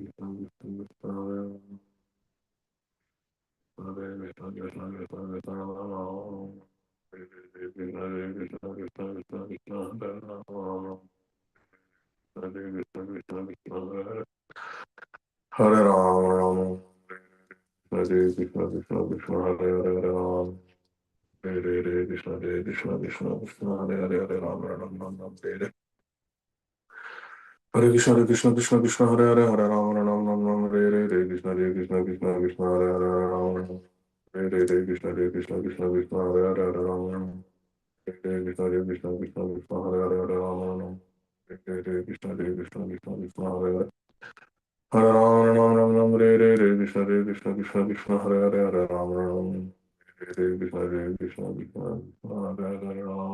[SPEAKER 1] Krishna, Krishna Hare Ram, Krishna, Krishna Hare Ram, Hare Krishna, Hare Hare. Hare Ram, Ram, Krishna, Hare Hare, Hare Ram, Krishna, Hare Hare, Hare Ram, Ram, Hare Krishna, Krishna, Hare Hare, Hare Ram, Ram, Krishna, Hare Hare, Hare Ram, Krishna, Hare Hare, Hare Ram, Krishna, Hare Hare, Hare Ram, Krishna, Hare Hare. Hare Ram, Krishna, Hare Hare, Hare Ram, Krishna, Hare Hare, Ram, Krishna, Hare Ram, Krishna, Hare Hare. Hare Ram,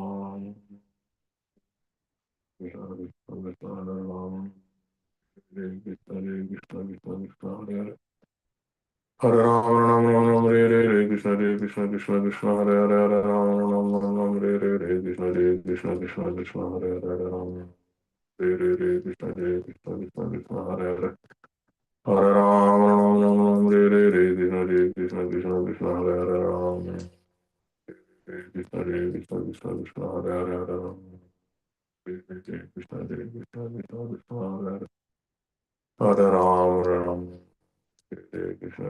[SPEAKER 1] Krishna, Hare Hare, Hare Ram, Krishna, Hare Hare, Hare Ram, Krishna, Hare Hare. Hare Ram, Krishna, Hare Hare, Ram, Krishna, Hare Hare, Hare Ram, Krishna, Hare Hare. Hare Ram, Ram, Krishna, Krishna,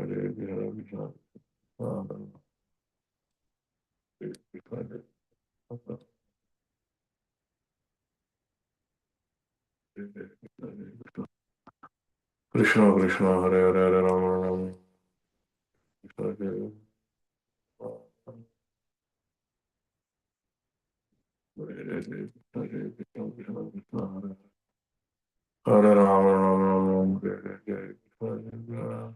[SPEAKER 1] Krishna, Krishna, Hare Hare, Hare Ram, Ram, Krishna, Krishna, Hare Ram, Ram, Ram,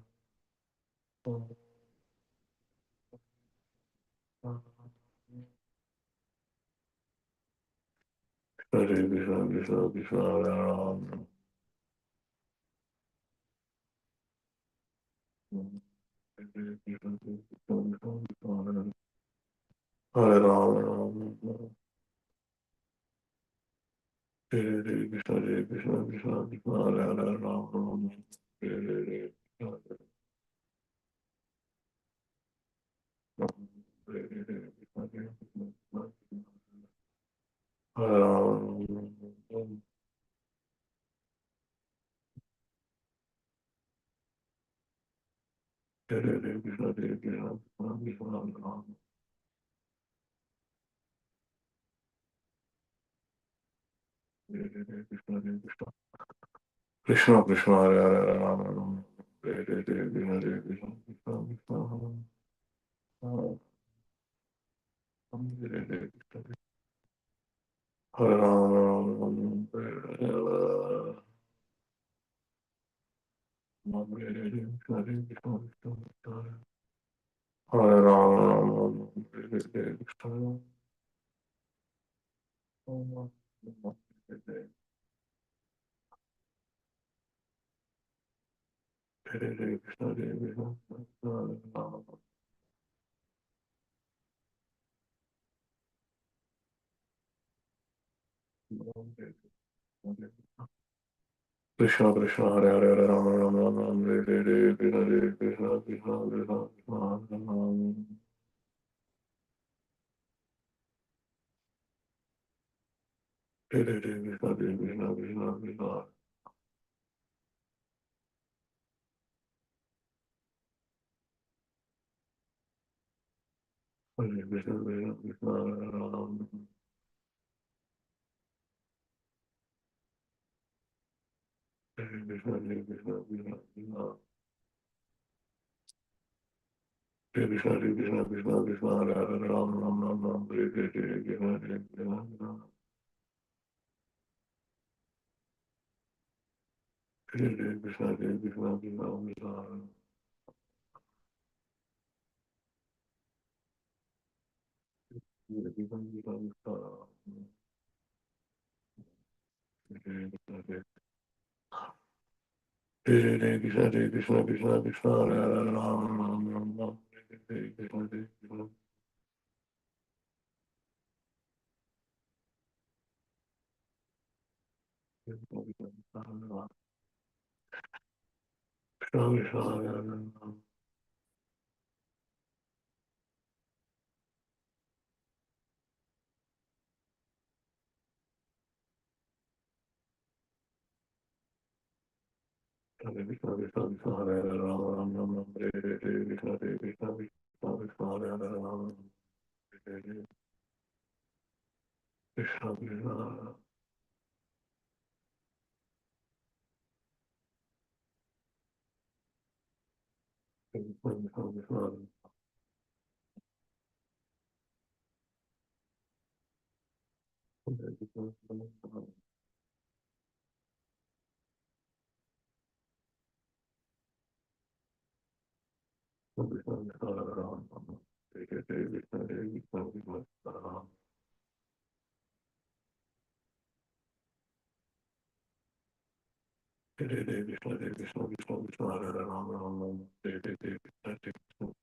[SPEAKER 1] Krishna, Hare Krishna, Krishna, Krishna, Hare Ram, Hare Ram, Ram, Hare Krishna, Krishna, Krishna, Krishna, Hare Hare, Ram, Ram, Hare Krishna, Krishna, Hare Hare, Ram, Ram, Hare Krishna, Krishna, Krishna, Hare Ram, Hare Ram, Hare Krishna, Hare Krishna, Hare Krishna, Krishna, Hare Hare, Hare Ram, Ram, Ram, Hare Krishna, Krishna, Krishna, Krishna, Hare Ram, Hare Krishna, Krishna, Krishna, Krishna, Hare Krishna, Hare Krishna, Krishna Krishna, Hare Hare Ram, Ram Ram, Ram, Hare Krishna, Hare Krishna, Krishna Krishna, Krishna, Hare Hare Ram. Hare Krishna, Krishna Krishna, Hare Hare Ram, Ram Ram, Ram, Hare Krishna, Hare Krishna, Krishna Krishna, Hare Hare Ram, Hare Krishna, Krishna, Krishna Krishna, Hare Krishna, Krishna Krishna, Hare Ram, Hare Krishna, Hare Krishna, Krishna Ram. Hare Krishna, Hare Krishna, Krishna Krishna, Hare Ram, Ram Ram, Hare Krishna, Hare Krishna.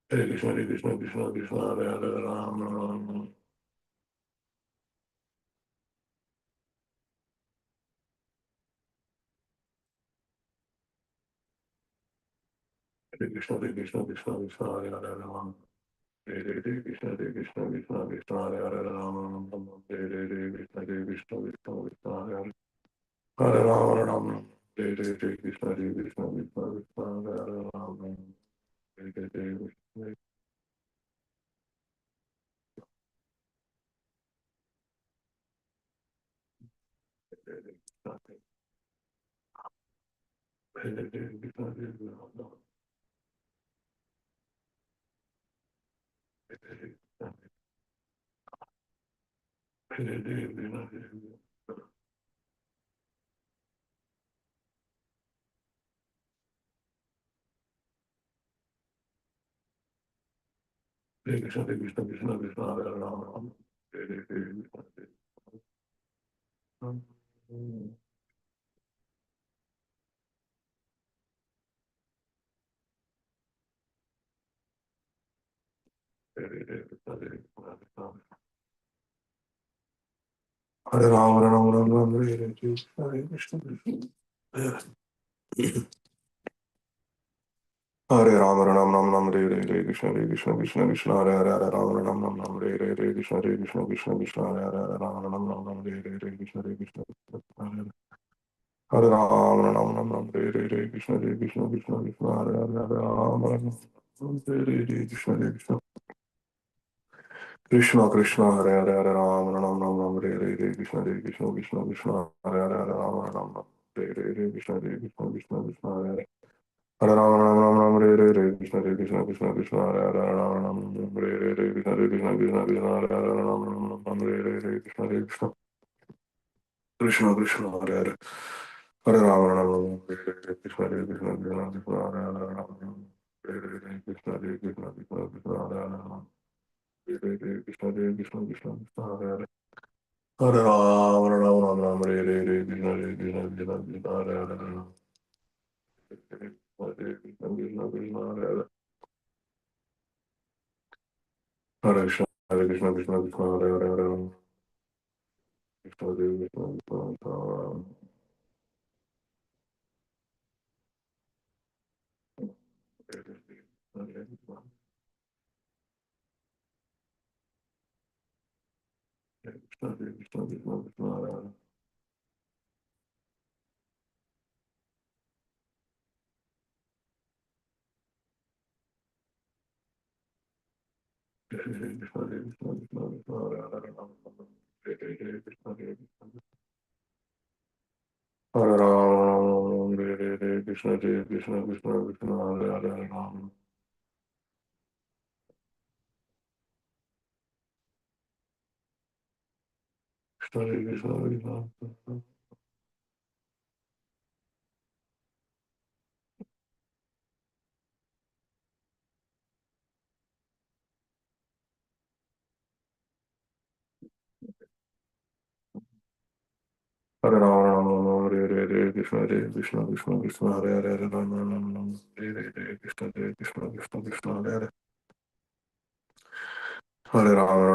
[SPEAKER 1] Hare Krishna, Hare Krishna, Krishna Krishna, Hare Hare Ram, Ram. Hare Krishna, Hare Krishna, Krishna Krishna, Hare Hare Ram. Hare Krishna, Hare Krishna, Krishna Krishna, Hare Hare Ram, Ram. Hare Krishna, Hare Krishna, Krishna Krishna, Hare Hare. Hare Ram, Ram. Hare Krishna, Hare Krishna, Krishna Krishna, Hare Hare Ram. Hare Krishna. Hare Krishna, Hare Krishna, Hare Krishna. Hare Krishna, Hare Krishna, Krishna Krishna, Hare Ram, Ram. Hare Krishna, Hare Krishna. Hare Ram, Ram Ram, Ram, Hare Krishna, Hare Krishna, Krishna. Hare Ram, Ram Ram, Ram, Hare Krishna, Hare Krishna, Krishna Krishna, Hare Hare, Hare Ram, Ram Ram, Ram, Hare Krishna, Hare Krishna, Krishna Krishna, Hare Hare, Hare Ram, Ram Ram, Ram, Hare Krishna, Hare Krishna, Hare Ram, Ram Ram, Ram, Hare Krishna, Hare Krishna, Krishna Krishna, Hare Hare, Hare Ram, Ram, Hare Krishna, Hare Krishna. Krishna Krishna, Hare Hare, Hare Ram, Ram Ram, Ram, Hare Krishna, Hare Krishna, Krishna Krishna, Hare Hare, Hare Ram, Ram Ram, Hare Krishna, Hare Krishna, Krishna Krishna, Hare Hare. Hare Ram, Ram Ram, Ram, Hare Krishna, Hare Krishna, Krishna Krishna, Hare Hare, Hare Ram, Ram Ram, Hare Krishna, Hare Krishna, Krishna Krishna, Hare Hare, Hare Ram, Ram Ram, Hare Krishna, Hare Krishna, Krishna Krishna, Hare Hare, Hare Ram, Ram Ram, Hare Krishna, Hare Krishna, Krishna Krishna, Hare Hare, Hare Ram Ram, Hare Krishna, Hare Krishna, Krishna Krishna, Hare Hare, Hare Krishna, Hare Krishna, Krishna Krishna, Hare Hare. Hare Ram, Hare Ram, Ram Ram, Hare Krishna, Hare Krishna, Krishna Krishna, Hare Hare, Hare Krishna, Krishna Krishna, Hare Hare. Hare Krishna, Hare Krishna, Krishna Krishna, Hare Hare, Hare Ram, Krishna, Hare Krishna, Krishna Krishna, Hare Ram, Hare Krishna, Hare Krishna, Hare Krishna, Krishna Krishna, Hare Hare. Hare Ram, Hare Krishna, Hare Krishna, Krishna Krishna, Hare Ram. Krishna, Hare Krishna, Hare Krishna. Hare Ram, Ram Ram, Hare Krishna, Hare Krishna, Krishna Krishna, Hare Ram, Ram Ram, Hare Krishna, Hare Krishna, Krishna Krishna, Hare Ram,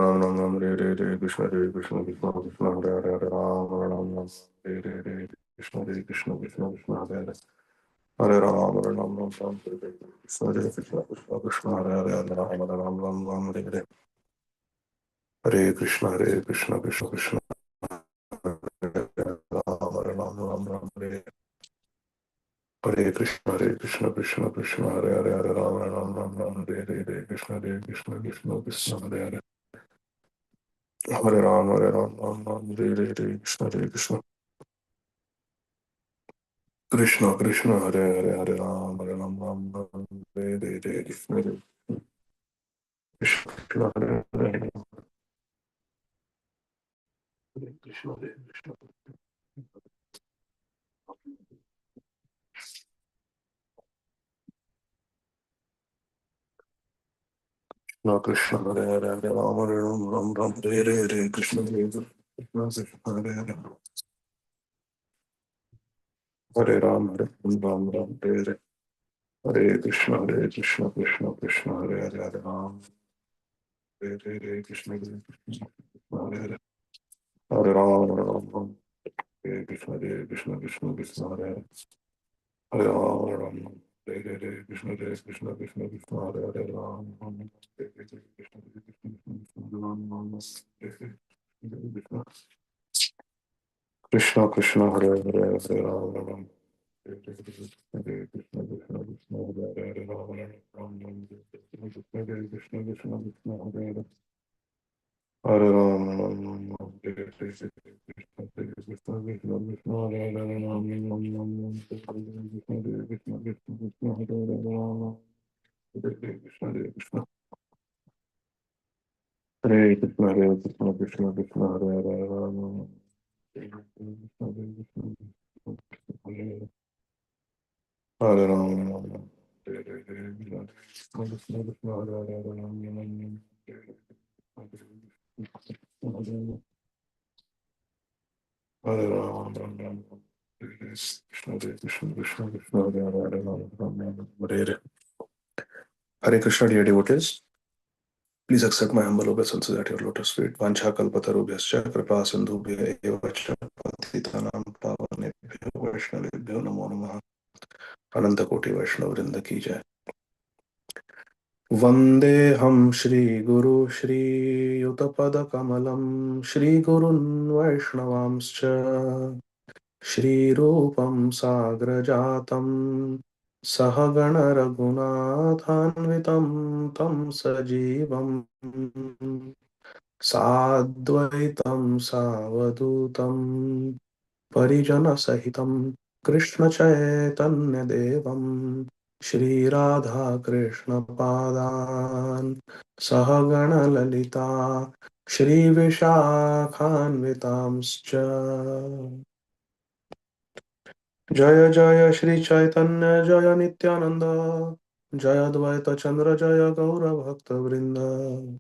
[SPEAKER 1] Ram Ram, Hare Krishna, Hare Krishna, Krishna Krishna, Hare Ram, Ram Ram, Hare Krishna, Hare Krishna, Krishna Krishna, Hare Ram, Ram Ram, Hare Krishna, Hare Krishna, Krishna Krishna, Hare Ram, Ram Ram, Hare Krishna, Hare Krishna, Krishna Krishna, Hare Ram, Ram Ram, Hare Krishna, Hare Krishna, Krishna Krishna, Hare Ram, Ram Ram, Hare Krishna, Hare Krishna, Krishna Krishna, Hare Ram, Ram Ram, Hare Krishna, Hare Krishna, Krishna Krishna, Hare Ram, Ram Ram, Hare Krishna, Hare Krishna, Hare Krishna, Hare Krishna, Krishna Krishna, Hare Ram, Ram Ram, Hare Krishna, Hare Krishna, Hare Ram, Ram Ram, Hare Krishna, Hare Krishna, Krishna Krishna, Hare Ram, Hare Krishna, Hare Krishna, Hare Ram, Ram Ram, Hare Krishna, Hare Krishna, Krishna Krishna, Hare Ram, Ram Ram, Hare Krishna, Hare Krishna, Krishna Krishna, Hare Ram, Ram Ram, Hare Krishna, Hare Krishna, Krishna Ram Ram, Hare Krishna, Krishna Krishna, Hare Hare, Hare Ram, Ram Hare Krishna, Hare Krishna, Krishna Krishna, Hare Hare, Ram Ram, Hare Krishna, Krishna Krishna, Hare Hare, Hare Ram, Ram Ram, Hare Krishna, Hare Krishna, Krishna Krishna, Hare Hare, Ram Ram, Hare Krishna, Hare Krishna, Krishna Krishna, Hare Hare, Ram Hare Krishna, Hare Krishna, Hare Krishna, Hare Krishna, Krishna Krishna, Hare Hare, Ram Ram, Hare Krishna, Hare Krishna, Hare Hare, Hare Ram, Ram Ram, Hare Krishna, Krishna Krishna, Hare Hare, Ram Ram, Hare Ram, Ram Ram, Hare Krishna, Hare Krishna, Krishna Krishna, Hare Hare, Ram Ram, Hare Hare. Hare Krishna, dear devotees. Please accept my humble obeisance at your lotus feet. Vancha kalpatarubhyascha kripa sindhubhya eva cha patitanam pavanebhyo vaishnavebhyo namo namaha. Ananta Koti Vaishnava Vrinda ki jai. Vandeham Shri Guru Shri Yutapada Kamalam Shri Gurun Vaishnavamscha Shri Rupam Sagrajatam Sahagana Raghunathanvitam Tam Sajivam Sadvaitam Savadutam Parijana Sahitam Krishna Chaitanya Devam Shri Radha Krishna Padan Sahagana Lalita Shri Vishakhanvitamscha Jaya Jaya Shri Chaitanya Jaya Nityananda Jaya Dvaita Chandra Jaya Gaura Bhakta Vrinda.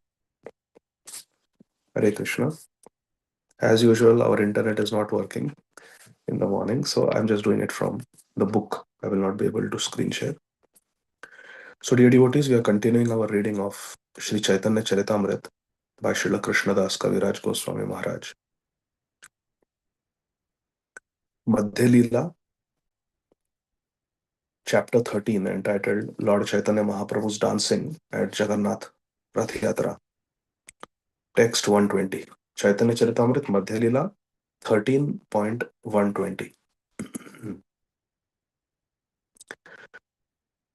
[SPEAKER 1] Hare Krishna. As usual, our internet is not working in the morning, so I'm just doing it from the book. I will not be able to screen share. So, dear devotees, we are continuing our reading of Sri Chaitanya Charitamrita by Srila Krishnadas Kaviraj Goswami Maharaj. Madhya Leela, chapter 13, entitled Lord Chaitanya Mahaprabhu's Dancing at Jagannath Rath Yatra. Text 120. Chaitanya Charitamrita, Madhya Leela, 13.120.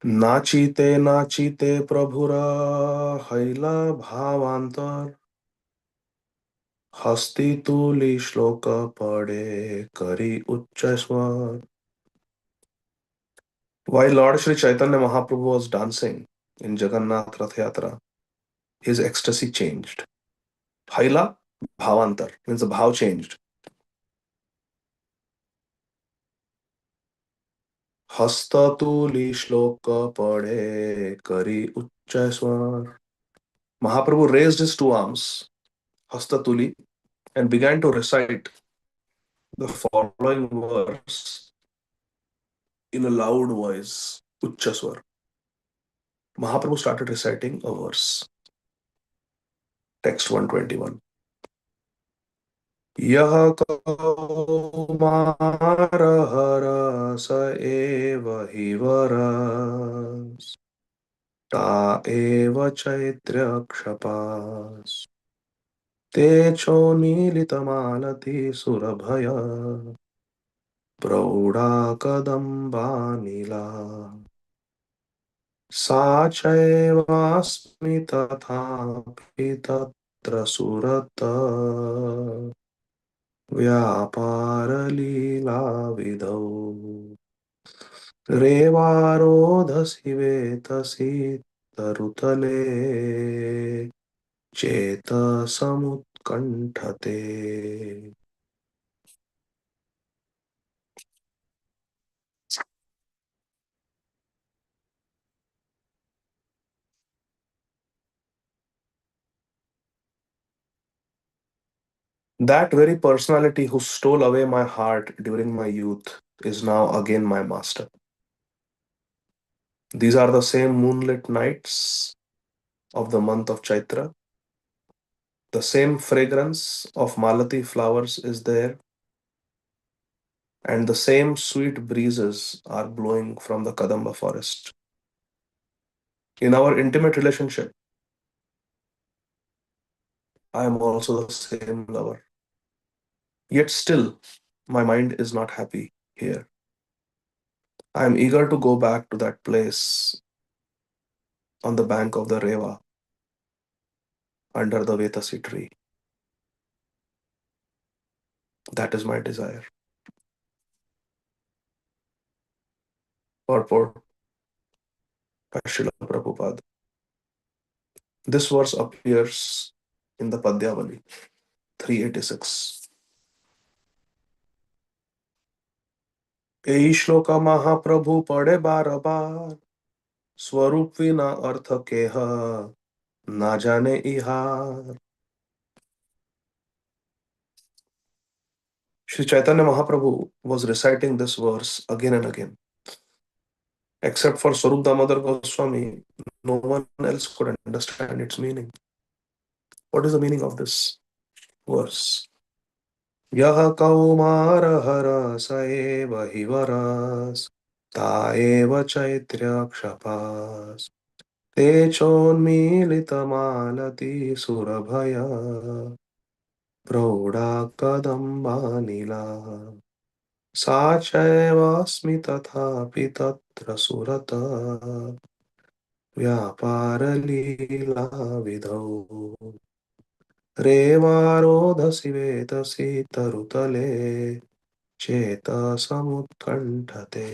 [SPEAKER 1] नाचीते नाचीते प्रभुरा हैला भावांतर हस्ती तूली श्लोक पढ़े करी उच्च स्वर. While Lord Sri Chaitanya Mahaprabhu was dancing in Jagannath Rath Yatra, his ecstasy changed. Haila bhavantar means the bhav changed. Hastatuli shloka pade kari uchcha swar. Mahaprabhu raised his two arms, Hastatuli, and began to recite the following verse in a loud voice, Uchcha swar. Mahaprabhu started reciting a verse, text 121. यह कौमार हरस एव हि वरस् ता एव चैत्र्यक्षपास् तेजोनीलितमालति सुरभय प्रौढा कदम्बानिला सा चैवास्मि तथापि तत्र सुरत व्यापारलीलाविधौ रेवारोधसि वेतसि तरुतले चेतसमुत्कण्ठते. That very personality who stole away my heart during my youth is now again my master. These are the same moonlit nights of the month of Chaitra. The same fragrance of malati flowers is there, and the same sweet breezes are blowing from the Kadamba forest. In our intimate relationship, I am also the same lover. Yet still, my mind is not happy here. I am eager to go back to that place on the bank of the Reva under the Vetasi tree. That is my desire. Purport by Srila Prabhupada. This verse appears in the Padyavali 386. यही श्लोक महाप्रभु पढ़े बार बार स्वरूप विना अर्थ केह ना जाने इहार. Sri Chaitanya Mahaprabhu was reciting this verse again and again. Except for Swarup Damodar Goswami, no one else could understand its meaning. What is the meaning of this verse? Yah kaumar haras eva hivaras ta eva chaitrya kshapas techonmilitamalati surabhaya प्रौढ़ा कदम्बानीला सा चैवास्मि तथापि तत्र सुरत व्यापारलीलाविधौ रेवारोधसि वेतसि तरुतले चेतसमुत्कण्ठते.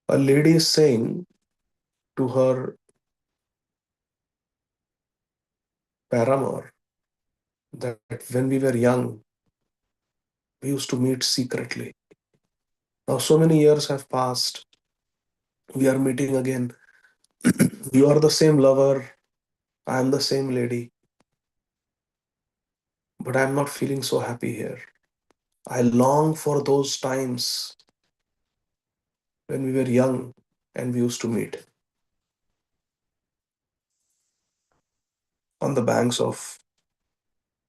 [SPEAKER 1] A lady is saying to her paramour that when we were young, we used to meet secretly. Now, so many years have passed. We are meeting again. You are the same lover. I am the same lady. But I am not feeling so happy here. I long for those times when we were young and we used to meet on the banks of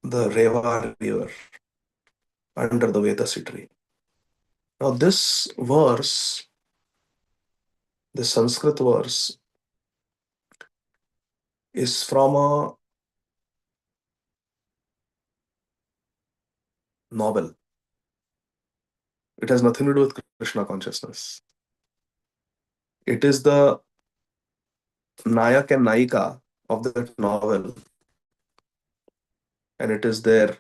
[SPEAKER 1] the Reva river under the Vedasi tree. Now, this verse, this Sanskrit verse, is from a novel. It has nothing to do with Krishna consciousness. It is the Nayak and Naika of that novel, and it is their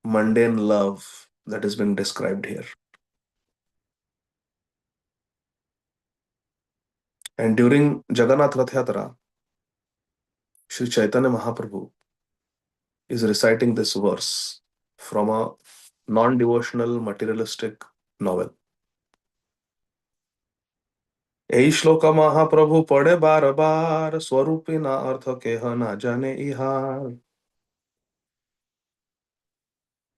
[SPEAKER 1] mundane love that is being described here. And during Jagannath Rath Yatra, Sri Chaitanya Mahaprabhu is reciting this verse from a non devotional materialistic novel. यही श्लोक महाप्रभु पढ़े बार बार स्वरूपी ना अर्थ केह ना जाने इहार.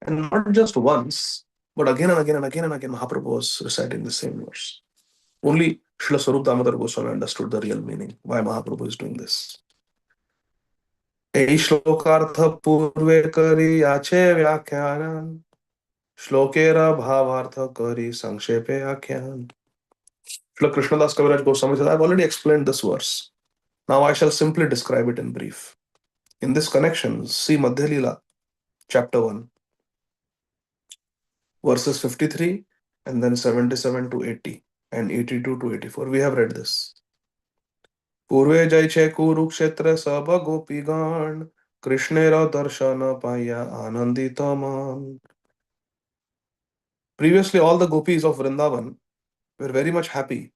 [SPEAKER 1] And not just once, but again and again and again and again, Mahaprabhu was reciting the same verse. Only Srila Swarup Damodar Goswami understood the real meaning, why Mahaprabhu is doing this. यही श्लोकार्थ पूर्वे करी याचे व्याख्यान श्लोकेरा भावार्थ करी संक्षेपे आख्यान. Srila Krishnadas Kaviraj Goswami said, I've already explained this verse. Now I shall simply describe it in brief. In this connection, see Madhya Lila, chapter 1, verses 53 and then 77 to 80 and 82 to 84. We have read this. पूर्वे जय छे कुरुक्षेत्र सब गोपीगण कृष्णेर दर्शन पाया आनंदित मन. Previously, all the gopis of Vrindavan were very much happy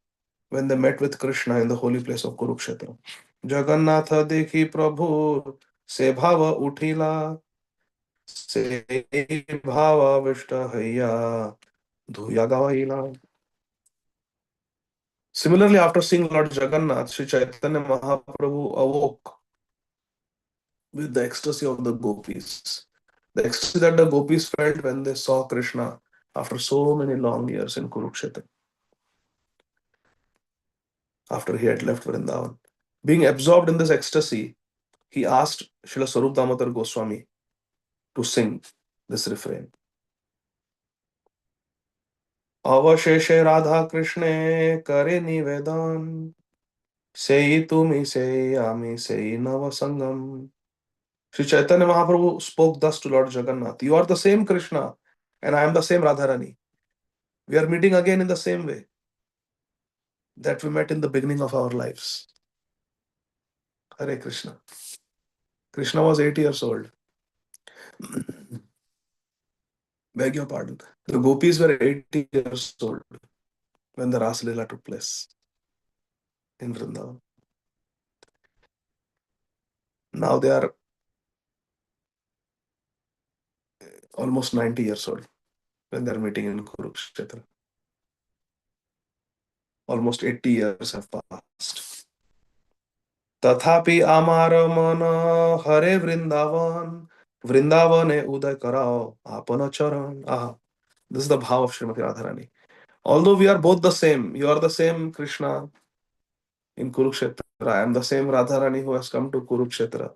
[SPEAKER 1] when they met with Krishna in the holy place of Kurukshetra. Jagannath dekhi Prabhu se bhava uthila se bhava vishta haiya dhuya gavaila. Similarly, after seeing Lord Jagannath, Sri Chaitanya Mahaprabhu awoke with the ecstasy of the gopis. The ecstasy that the gopis felt when they saw Krishna after so many long years in Kurukshetra, after he had left Vrindavan. Being absorbed in this ecstasy, he asked Srila Swarup Damodar Goswami to sing this refrain. Avasheshe Radha Krishne Kare Nivedan Sei Tumi Sei Ami Sei Navasangam. Sri Chaitanya Mahaprabhu spoke thus to Lord Jagannath. You are the same Krishna and I am the same Radharani. We are meeting again in the same way that we met in the beginning of our lives. Hare Krishna. Krishna was 8 years old. Beg your pardon. The gopis were 80 years old when the Ras Leela took place in Vrindavan. Now they are almost 90 years old when they are meeting in Kurukshetra. Almost 80 years have passed. Tathapi amar mana hare Vrindavan Vrindavane uday karao apana charan. This is the bhav of Srimati Radharani. Although we are both the same, you are the same Krishna in Kurukshetra, I am the same Radharani who has come to Kurukshetra.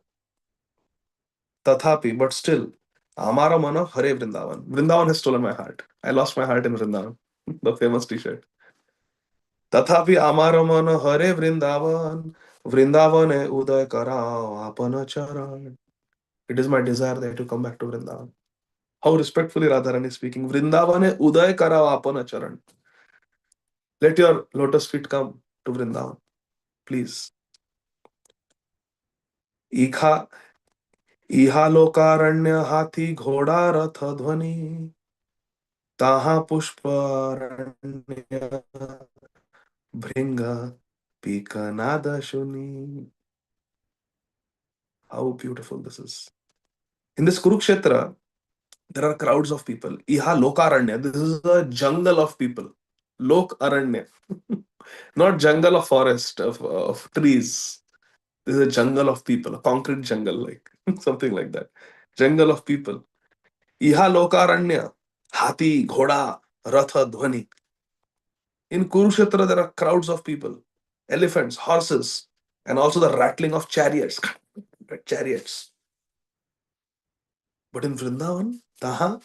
[SPEAKER 1] Tathapi, but still, Amara Mana Hare Vrindavan. Vrindavan has stolen my heart. I lost my heart in Vrindavan. The famous t-shirt. Tathapi Amara Mana Hare Vrindavan. Vrindavane Uday Karao Apana Charan. It is my desire that you come back to Vrindavan. How respectfully Radharani is speaking. Vrindavane Uday Karao Apana Charan. Let your lotus feet come to Vrindavan. Please. Ikha इहा लोकारण्य हाथी घोड़ा रथ ध्वनि ताहा पुष्पारण्य भृंग पीकनाद शुनि. How beautiful this is. In this Kurukshetra, there are crowds of people. Iha Lokaranya. This is a jungle of people. Lok Aranya. Not jungle of forest, of trees. This is a jungle of people, a concrete jungle, like something like that. Jungle of people. Iha Lokaranya. Hathi, Ghoda, Ratha, Dhwani. In Kurukshetra, there are crowds of people, elephants, horses, and also the rattling of chariots. Chariots. But in Vrindavan, Taha,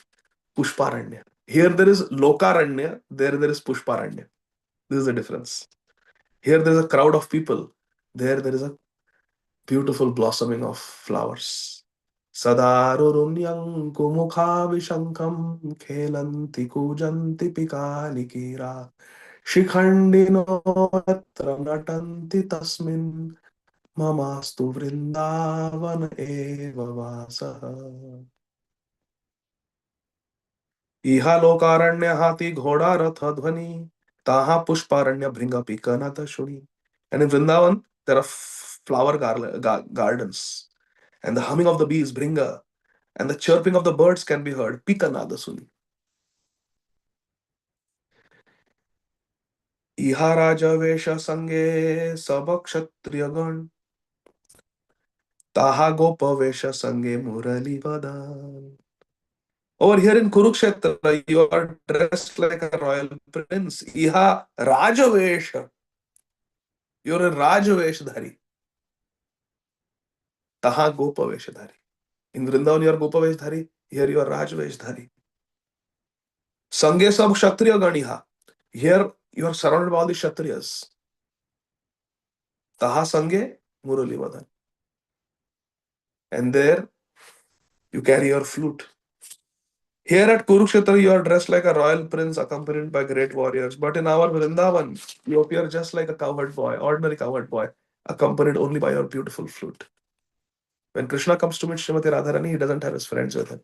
[SPEAKER 1] Pushparanya. Here there is Lokaranya, there is Pushparanya. This is the difference. Here there is a crowd of people. There is a beautiful blossoming of flowers. सदारुरुण्यं कुमुखाभिशङ्खं खेलन्ति कूजन्ति पिकालिकीरा शिखण्डिनो यत्र नटन्ति तस्मिन् ममास्तु वृन्दावन एव वासः। इहा लोकारण्य हाथी घोड़ा रथ ध्वनि ताहा पुष्पारण्य भृंग पिकनत शुनि. And in Vrindavan, there are flower gardens, and the humming of the bees, bringa, and the chirping of the birds can be heard. Pikanada suni. इहा राजा वेश संगे सब क्षत्रिय गण ताहा गोप वेश संगे मुरली बदन. Over here in Kurukshetra, you are dressed like a royal prince. Iha Rajavesha. You're a Rajaveshdhari. Taha Gopaveshdhari. In Vrindavan, you are Gopaveshdhari. Here you are Rajaveshdhari. Sange sab Kshatriya Ganiha. Here you are surrounded by all the Kshatriyas. Taha Sange Murali Vadan. And there you carry your flute. Here at Kurukshetra, you are dressed like a royal prince accompanied by great warriors. But in our Vrindavan, you appear just like a cowherd boy, ordinary cowherd boy, accompanied only by your beautiful flute. When Krishna comes to meet Srimati Radharani, he doesn't have his friends with him,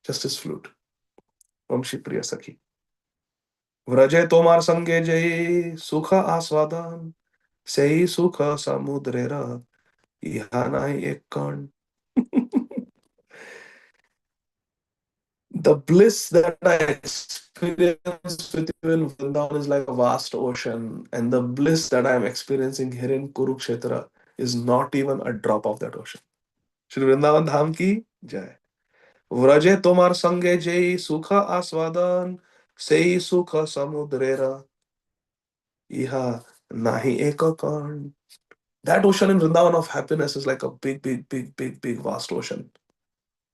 [SPEAKER 1] just his flute. Vamshi Priya Sakhi. Vraje tomar sange jai sukha aswadan, sei sukha samudrera, ihanai ekkan. The bliss that I experience with you in Vrindavan is like a vast ocean, and the bliss that I am experiencing here in Kurukshetra is not even a drop of that ocean. Shri Vrindavan Dham ki jai. व्रजे तोमार संगे JEE सुख आस्वादन सेई सुख समुद्रेरा इहा nahi eka kand. That ocean in Vrindavan of happiness is like a big, vast ocean.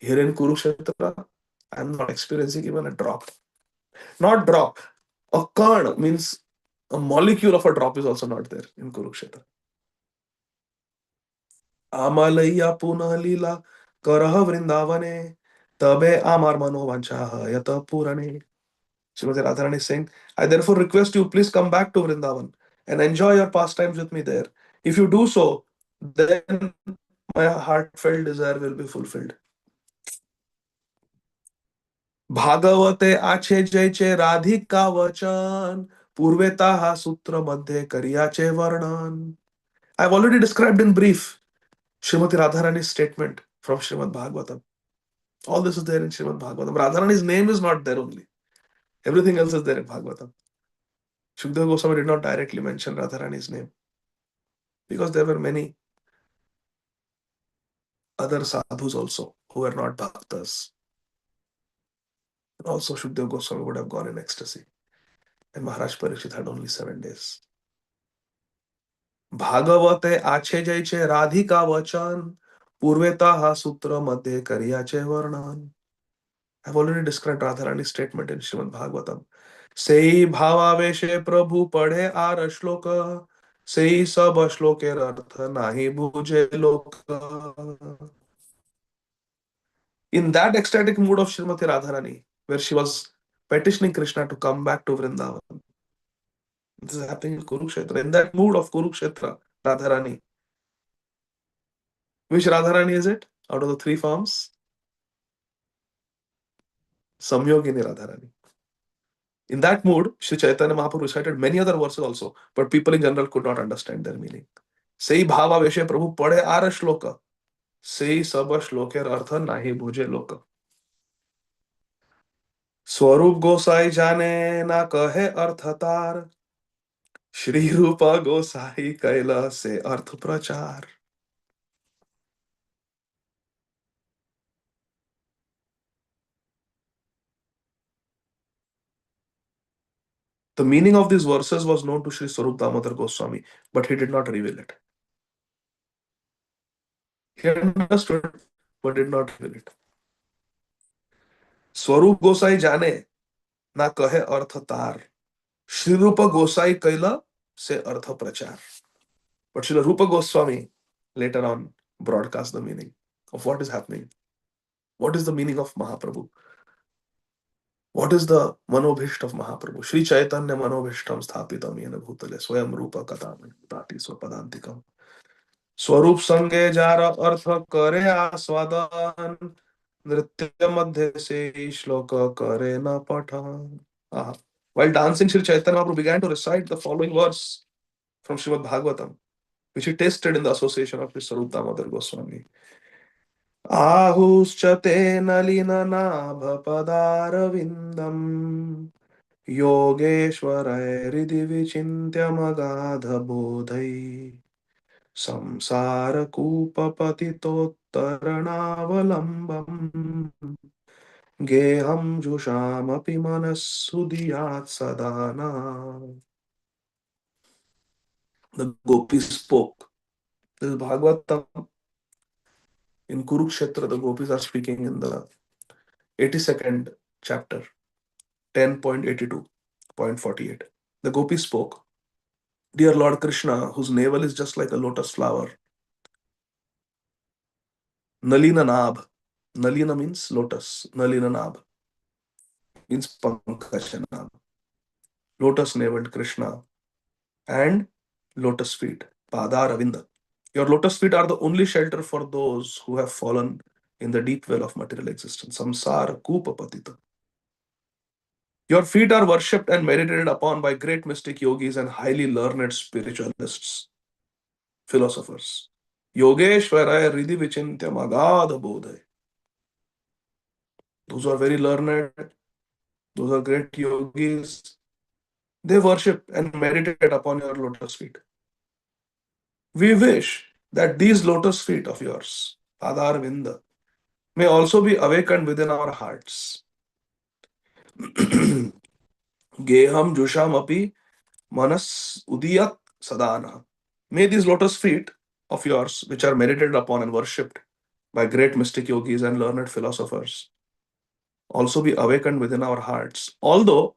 [SPEAKER 1] Here in Kurukshetra, I'm not experiencing even a drop. Not drop. A kern means a molecule of a drop is also not there in Kurukshetra. Amalaya punah lila karah Vrindavane tabe amar manovancha yata purane. Srimati Radharani is saying, I therefore request you, please come back to Vrindavan and enjoy your pastimes with me there. If you do so, then my heartfelt desire will be fulfilled. भागवते आचे जयचे राधिका वचन पूर्वेता सूत्र मध्ये करियाचे वर्णन. I've already described in brief Srimati Radharani's statement from Srimad Bhagavatam. All this is there in Srimad Bhagavatam. Radharani's name is not there only. Everything else is there in Bhagavatam. Shukdev Goswami did not directly mention Radharani's name because there were many other sadhus also who were not bhaktas. And also Shukdev Goswami would have gone in ecstasy. And Maharaj Parikshit had only 7 days. Bhagavate ache jaiche radhika vachan purveta sutra madhye kariyache varnan. I've already described Radharani's statement in Srimad Bhagavatam. Sei bhavaveshe prabhu padhe ar shloka sei sab shloker artha nahi bujhe loka. In that ecstatic mood of Srimati Radharani, where she was petitioning Krishna to come back to Vrindavan. This is happening in Kurukshetra. In that mood of Kurukshetra, Radharani. Which Radharani is it? Out of the 3 forms? Samyogini Radharani. In that mood, Sri Chaitanya Mahaprabhu recited many other verses also, but people in general could not understand their meaning. Sei bhava veshe prabhu padhe ar shloka. Sei sab shloker artha nahi bhuje loka. स्वरूप गोसाई जाने ना कहे अर्थ तार श्री रूपा गोसाई कैला से अर्थ प्रचार. The meaning of these verses was known to Sri Swarup Damodar Goswami, but he did not reveal it. He understood, but did not reveal it. Swarup Gosai jane na kahe artha tar. Shri Rupa Gosai kaila se artha prachar. But Srila Rupa Goswami later on broadcast the meaning of what is happening What is the meaning of Mahaprabhu? What is the Manobhisht of Mahaprabhu? Sri Chaitanya Manobhishtam Sthapitam Yena Bhutale Swayam Rupa Katham Tati Swapadantikam. स्वरूप संगे jar अर्थ करे आस्वादन नृत्य मध्य से श्लोक करे न पठन. While dancing, Sri Chaitanya Mahaprabhu began to recite the following verse from Srimad Bhagavatam, which he tasted in the association of Sri Sarup Damodar Goswami. आहुश्च ते नलिननाभपदारविन्दम् योगेश्वरैरिदि विचिन्त्यमगाधबोधैः संसारकूपपतितोत्तरणावलम्बम् गेहं जुषामपि मनस्सुधियात् सदा न. The gopis spoke. This is Bhagavatam. In Kurukshetra, the gopis are speaking in the 82nd chapter, 10.82.48. The gopis spoke. Dear Lord Krishna, whose navel is just like a lotus flower, Nalina Nabh. Nalina means lotus. Nalina Nabh means Pankaj. Lotus naveled Krishna and lotus feet, Padaravinda. Your lotus feet are the only shelter for those who have fallen in the deep well of material existence. Samsara Kupa Patita. Your feet are worshipped and meditated upon by great mystic yogis and highly learned spiritualists, philosophers. Yogeshwaraya Ridhi Vichintya Magada Bodhay. Those who are very learned, those are great yogis, they worship and meditate upon your lotus feet. We wish that these lotus feet of yours, Padar Vinda, may also be awakened within our hearts. Geham Jusham Api Manas Udiyat Sadana. May these lotus feet of yours, which are meditated upon and worshipped by great mystic yogis and learned philosophers, also be awakened within our hearts, although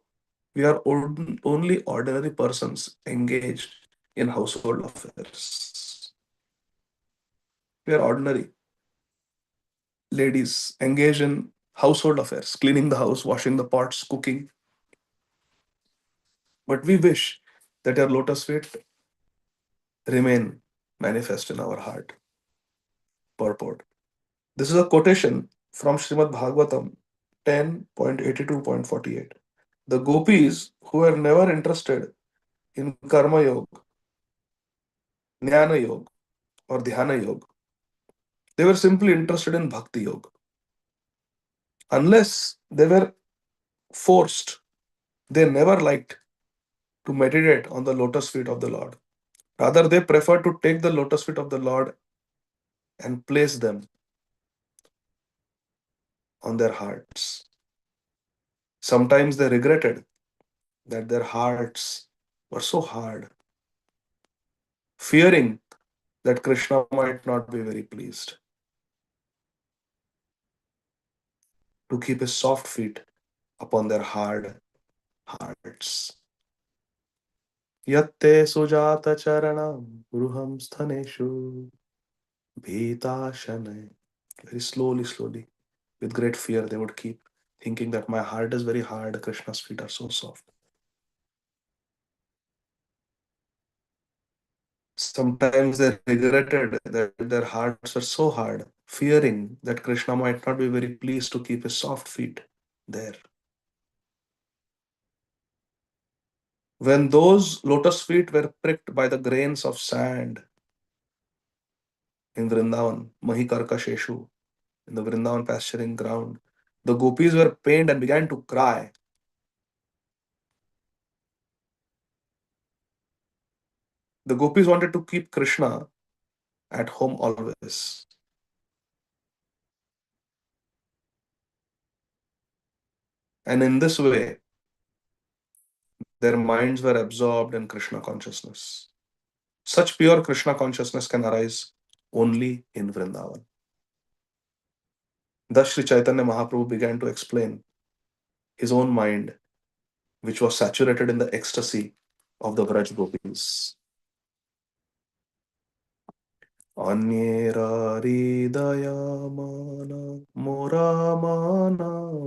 [SPEAKER 1] we are only ordinary persons engaged in household affairs. We are ordinary ladies engaged in household affairs, cleaning the house, washing the pots, cooking. But we wish that your lotus feet remain manifest in our heart. Purport. This is a quotation from Srimad Bhagavatam 10.82.48. The gopis who were never interested in Karma Yoga, Jnana Yoga, or Dhyana Yoga, they were simply interested in Bhakti Yoga. Unless they were forced, they never liked to meditate on the lotus feet of the Lord. Rather, they preferred to take the lotus feet of the Lord and place them on their hearts. Sometimes they regretted that their hearts were so hard, fearing that Krishna might not be very pleased, to keep his soft feet upon their hard hearts. Yatte sujata charanam ruham sthaneshu bhitashanay. Very slowly, with great fear, they would keep thinking that my heart is very hard, Krishna's feet are so soft. Sometimes they regretted that their hearts were so hard, fearing that Krishna might not be very pleased to keep his soft feet there. When those lotus feet were pricked by the grains of sand in Vrindavan, Mahikarkasheshu, in the Vrindavan pasturing ground, the gopis were pained and began to cry. The gopis wanted to keep Krishna at home always. And in this way, their minds were absorbed in Krishna consciousness. Such pure Krishna consciousness can arise only in Vrindavan. Thus, Sri Chaitanya Mahaprabhu began to explain his own mind, which was saturated in the ecstasy of the Vraj Gopis. अन्येरा हृदयमान मोरामान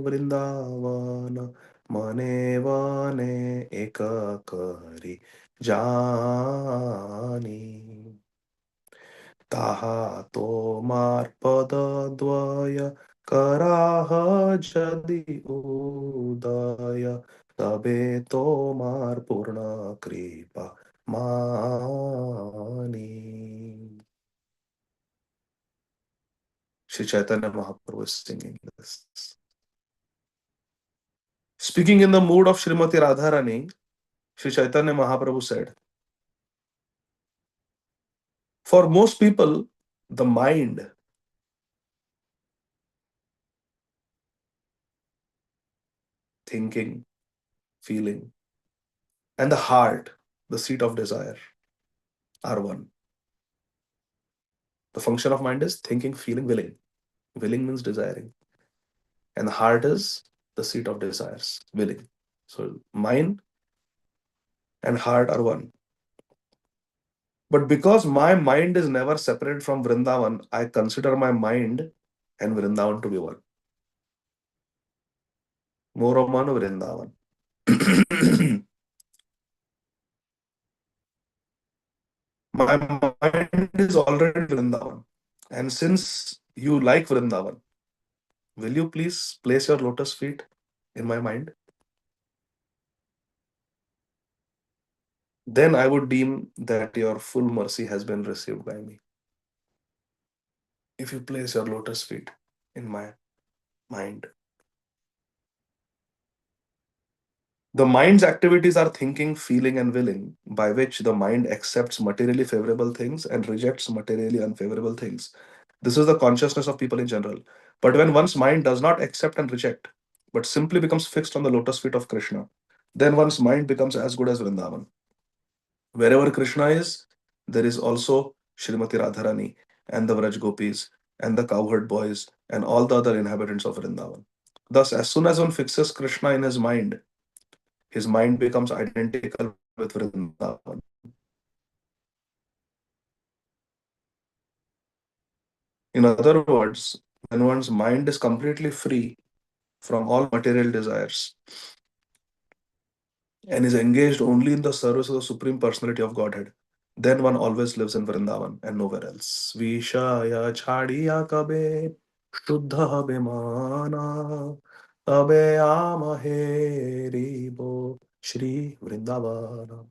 [SPEAKER 1] Vrindavan मने वने एक करी जानी ताहा तोमार पदद्वय कराह जदि उदय तबे तोमार पूर्ण कृपा मानी. Sri Chaitanya Mahaprabhu is singing this. Speaking in the mood of Srimati Radharani, Sri Chaitanya Mahaprabhu said, for most people, the mind, thinking, feeling, and the heart, the seat of desire, are one. The function of mind is thinking, feeling, willing. Willing means desiring. And the heart is the seat of desires, willing. So mind and heart are one. But because my mind is never separate from Vrindavan, I consider my mind and Vrindavan to be one. Moroman Vrindavan. My mind is already Vrindavan. And since you like Vrindavan, will you please place your lotus feet in my mind? Then I would deem that your full mercy has been received by me. If you place your lotus feet in my mind. The mind's activities are thinking, feeling, and willing, by which the mind accepts materially favorable things and rejects materially unfavorable things. This is the consciousness of people in general. But when one's mind does not accept and reject, but simply becomes fixed on the lotus feet of Krishna, then one's mind becomes as good as Vrindavan. Wherever Krishna is, there is also Srimati Radharani and the Vraj Gopis and the cowherd boys and all the other inhabitants of Vrindavan. Thus, as soon as one fixes Krishna in his mind becomes identical with Vrindavan. In other words, when one's mind is completely free from all material desires and is engaged only in the service of the Supreme Personality of Godhead, then one always lives in Vrindavan and nowhere else. Vishaya chadiya kabe shuddha bhimana tabe amahe ribo Shri Vrindavana.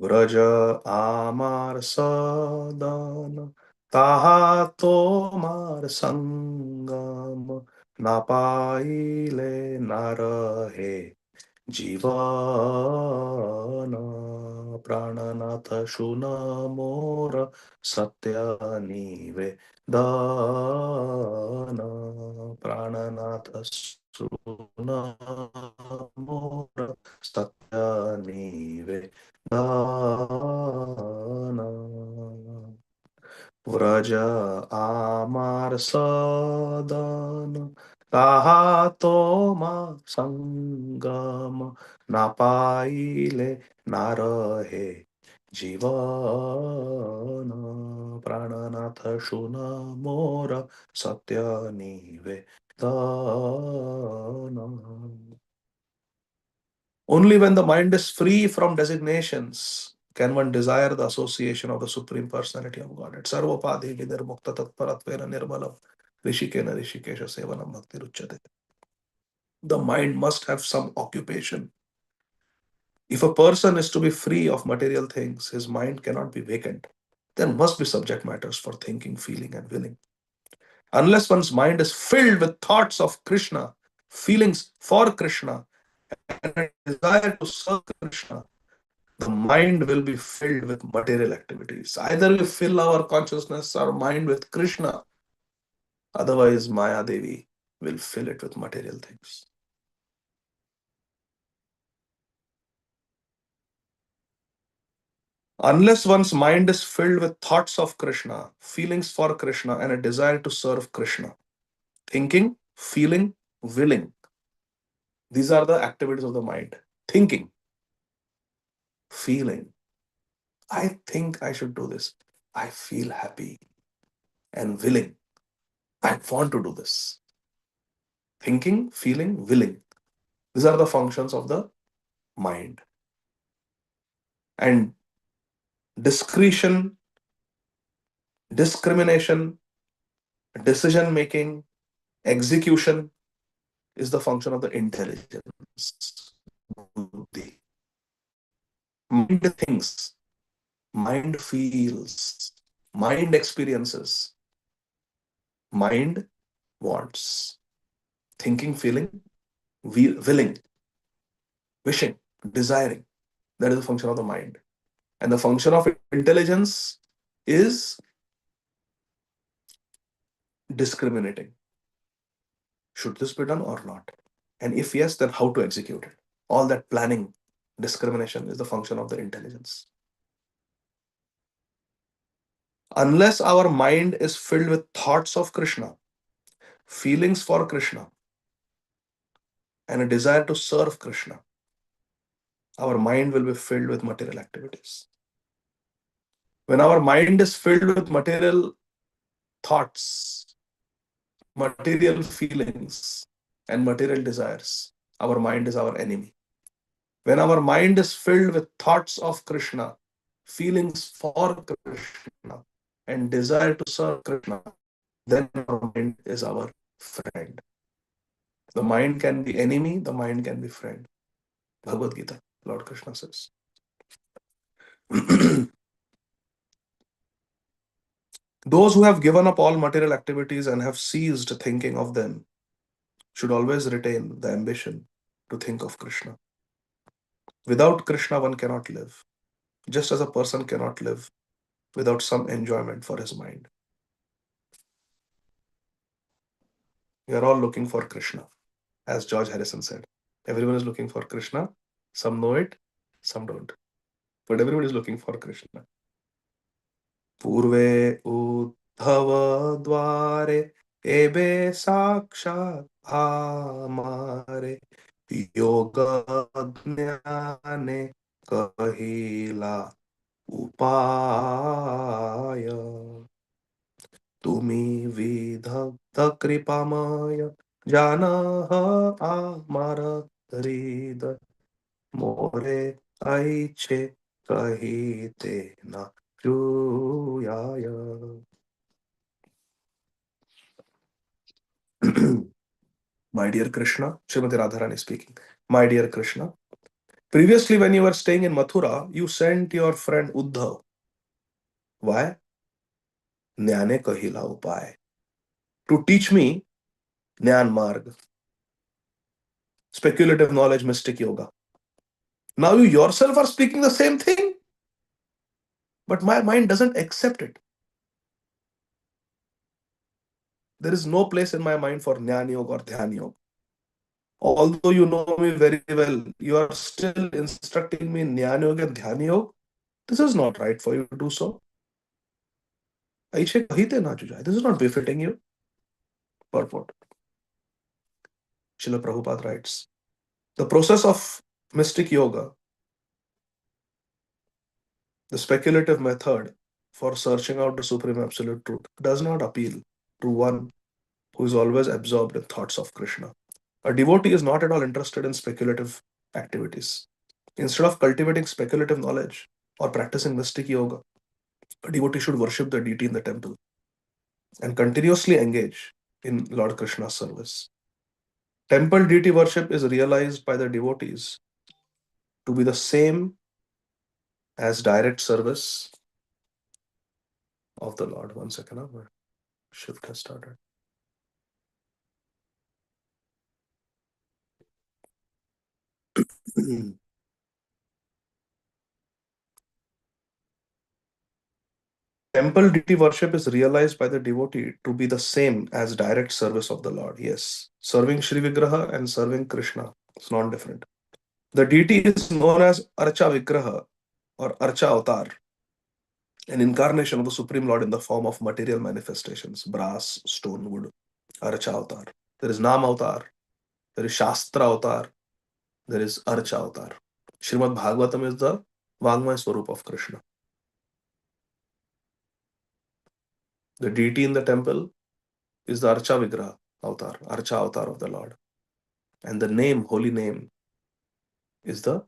[SPEAKER 1] Vraj आमार सदान ताहा तोमार संगम ना पाइले ना रहे जीवन प्राणनाथ शुन मोर सत्य निवेदन प्राणनाथ सुन मोर सत्य निवेदन व्रज आमार सदन ताहा तोमा संगम ना पाइले ना रहे जीवन प्राणनाथ शुन मोर सत्य निवेदन. Only when the mind is free from designations can one desire the association of the Supreme Personality of Godhead. Sarvopadi vidirmukta tatparatvena nirmalam rishikena rishikesha sevanam bhakti ruchyate. The mind must have some occupation. If a person is to be free of material things, his mind cannot be vacant. There must be subject matters for thinking, feeling, and willing. Unless one's mind is filled with thoughts of Krishna, feelings for Krishna, and a desire to serve Krishna, the mind will be filled with material activities. Either we fill our consciousness, our mind with Krishna, otherwise Maya Devi will fill it with material things. Unless one's mind is filled with thoughts of Krishna, feelings for Krishna, and a desire to serve Krishna, thinking, feeling, willing, these are the activities of the mind. Thinking. feeling. I think I should do this. I feel happy and willing. I want to do this. Thinking, feeling, willing. These are the functions of the mind. And discretion, discrimination, decision making, execution is the function of the intelligence. Buddhi. Mind thinks, mind feels, mind experiences, mind wants. Thinking, feeling, willing, wishing, desiring. That is the function of the mind. And the function of intelligence is discriminating. Should this be done or not? And if yes, then how to execute it? All that planning, discrimination is the function of the intelligence. Unless our mind is filled with thoughts of Krishna, feelings for Krishna, and a desire to serve Krishna, our mind will be filled with material activities. When our mind is filled with material thoughts, material feelings, and material desires, our mind is our enemy. When our mind is filled with thoughts of Krishna, feelings for Krishna, and desire to serve Krishna, then our mind is our friend. The mind can be enemy, the mind can be friend. Bhagavad Gita, Lord Krishna says. Those who have given up all material activities and have ceased thinking of them should always retain the ambition to think of Krishna. Without Krishna, one cannot live, just as a person cannot live without some enjoyment for his mind. We are all looking for Krishna, as George Harrison said. Everyone is looking for Krishna. Some know it, some don't. But everyone is looking for Krishna. Purve Uddhava Dware Ebe Sakshat Amare Yoga Jnane Kahila Upaya Tumi Vidhagta Kripamaya Jana Amara Hrida More Aiche Kahite Na Juyaya. My dear Krishna, Srimati Radharani speaking. My dear Krishna, previously when you were staying in Mathura, you sent your friend Uddhav. Why? Jnane Kahila Upay. To teach me Jnana Marg, speculative knowledge, mystic yoga. Now you yourself are speaking the same thing, but my mind doesn't accept it. There is no place in my mind for Jnana Yoga or Dhyan Yoga. Although you know me very well, you are still instructing me in Jnana Yoga and Dhyan Yoga. This is not right for you to do so. This is not befitting you. Purport. Srila Prabhupada writes, the process of mystic yoga, the speculative method for searching out the supreme absolute truth, does not appeal to one who is always absorbed in thoughts of Krishna. A devotee is not at all interested in speculative activities. Instead of cultivating speculative knowledge or practicing mystic yoga, a devotee should worship the deity in the temple and continuously engage in Lord Krishna's service. Temple deity worship is realized by the devotees to be the same as direct service of the Lord. 1 second, my shift has started. Temple deity worship is realized by the devotee to be the same as direct service of the Lord. Yes, serving Shri Vigraha and serving Krishna is not different. The deity is known as Archa Vigraha or Archa Avatar, an incarnation of the Supreme Lord in the form of material manifestations, brass, stone, wood. Archa Avatar. There is Nam Avatar, there is Shastra Avatar, there is Archa Avatar. Srimad Bhagavatam is the Vangmay Swarup of Krishna. The deity in the temple is the Archa Vigraha avatar, Archa avatar of the Lord. And the name, holy name, is the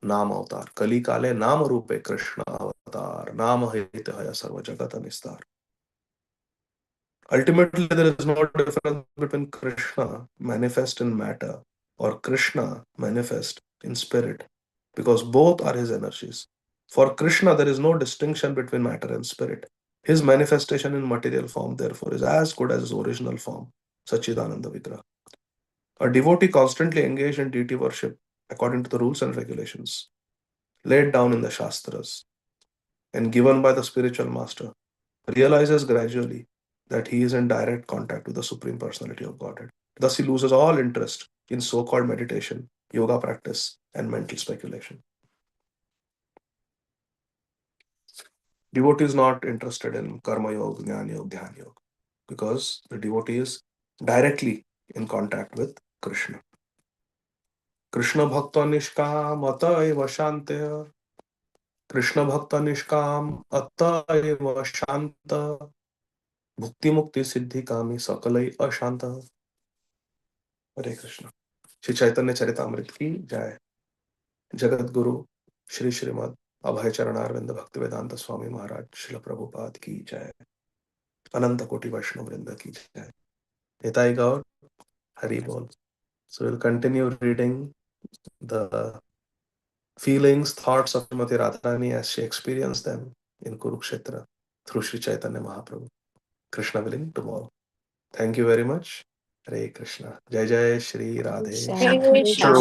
[SPEAKER 1] Nam avatar. Kali Kale Nama Rupe Krishna avatar. Nama Hitahaya Sarva Jagata Nistar. Ultimately, there is no difference between Krishna manifest in matter or Krishna manifest in spirit, because both are his energies. For Krishna, there is no distinction between matter and spirit. His manifestation in material form, therefore, is as good as his original form, Sachidananda Vigraha. A devotee constantly engaged in deity worship according to the rules and regulations laid down in the Shastras and given by the spiritual master realizes gradually that he is in direct contact with the Supreme Personality of Godhead. Thus, he loses all interest in so called meditation, yoga practice, and mental speculation. Devotee is not interested in karma yoga, jnana yoga, dhyan yoga, because the devotee is directly in contact with Krishna. Krishna bhakta nishkam ata eva shantya. Krishna bhakta nishkam ata eva shanta. Bhukti mukti siddhi kami sakalai ashanta. Hare Krishna. Shri Chaitanya Charitamrita की जय. जगत गुरु श्री श्रीमद अभय चरणारविंद भक्ति वेदांत स्वामी महाराज श्रील प्रभुपाद की जय. अनंत कोटि वैष्णव वृंद की जय. Nitai Gaur, Hari Bol. So we'll continue reading the feelings, thoughts of Srimati Radharani as she experienced them in Kurukshetra through Sri Chaitanya Mahaprabhu. Krishna willing, tomorrow. Thank you very much. Hare Krishna. Jai Jai Shri Radhe.
[SPEAKER 2] Hare Krishna.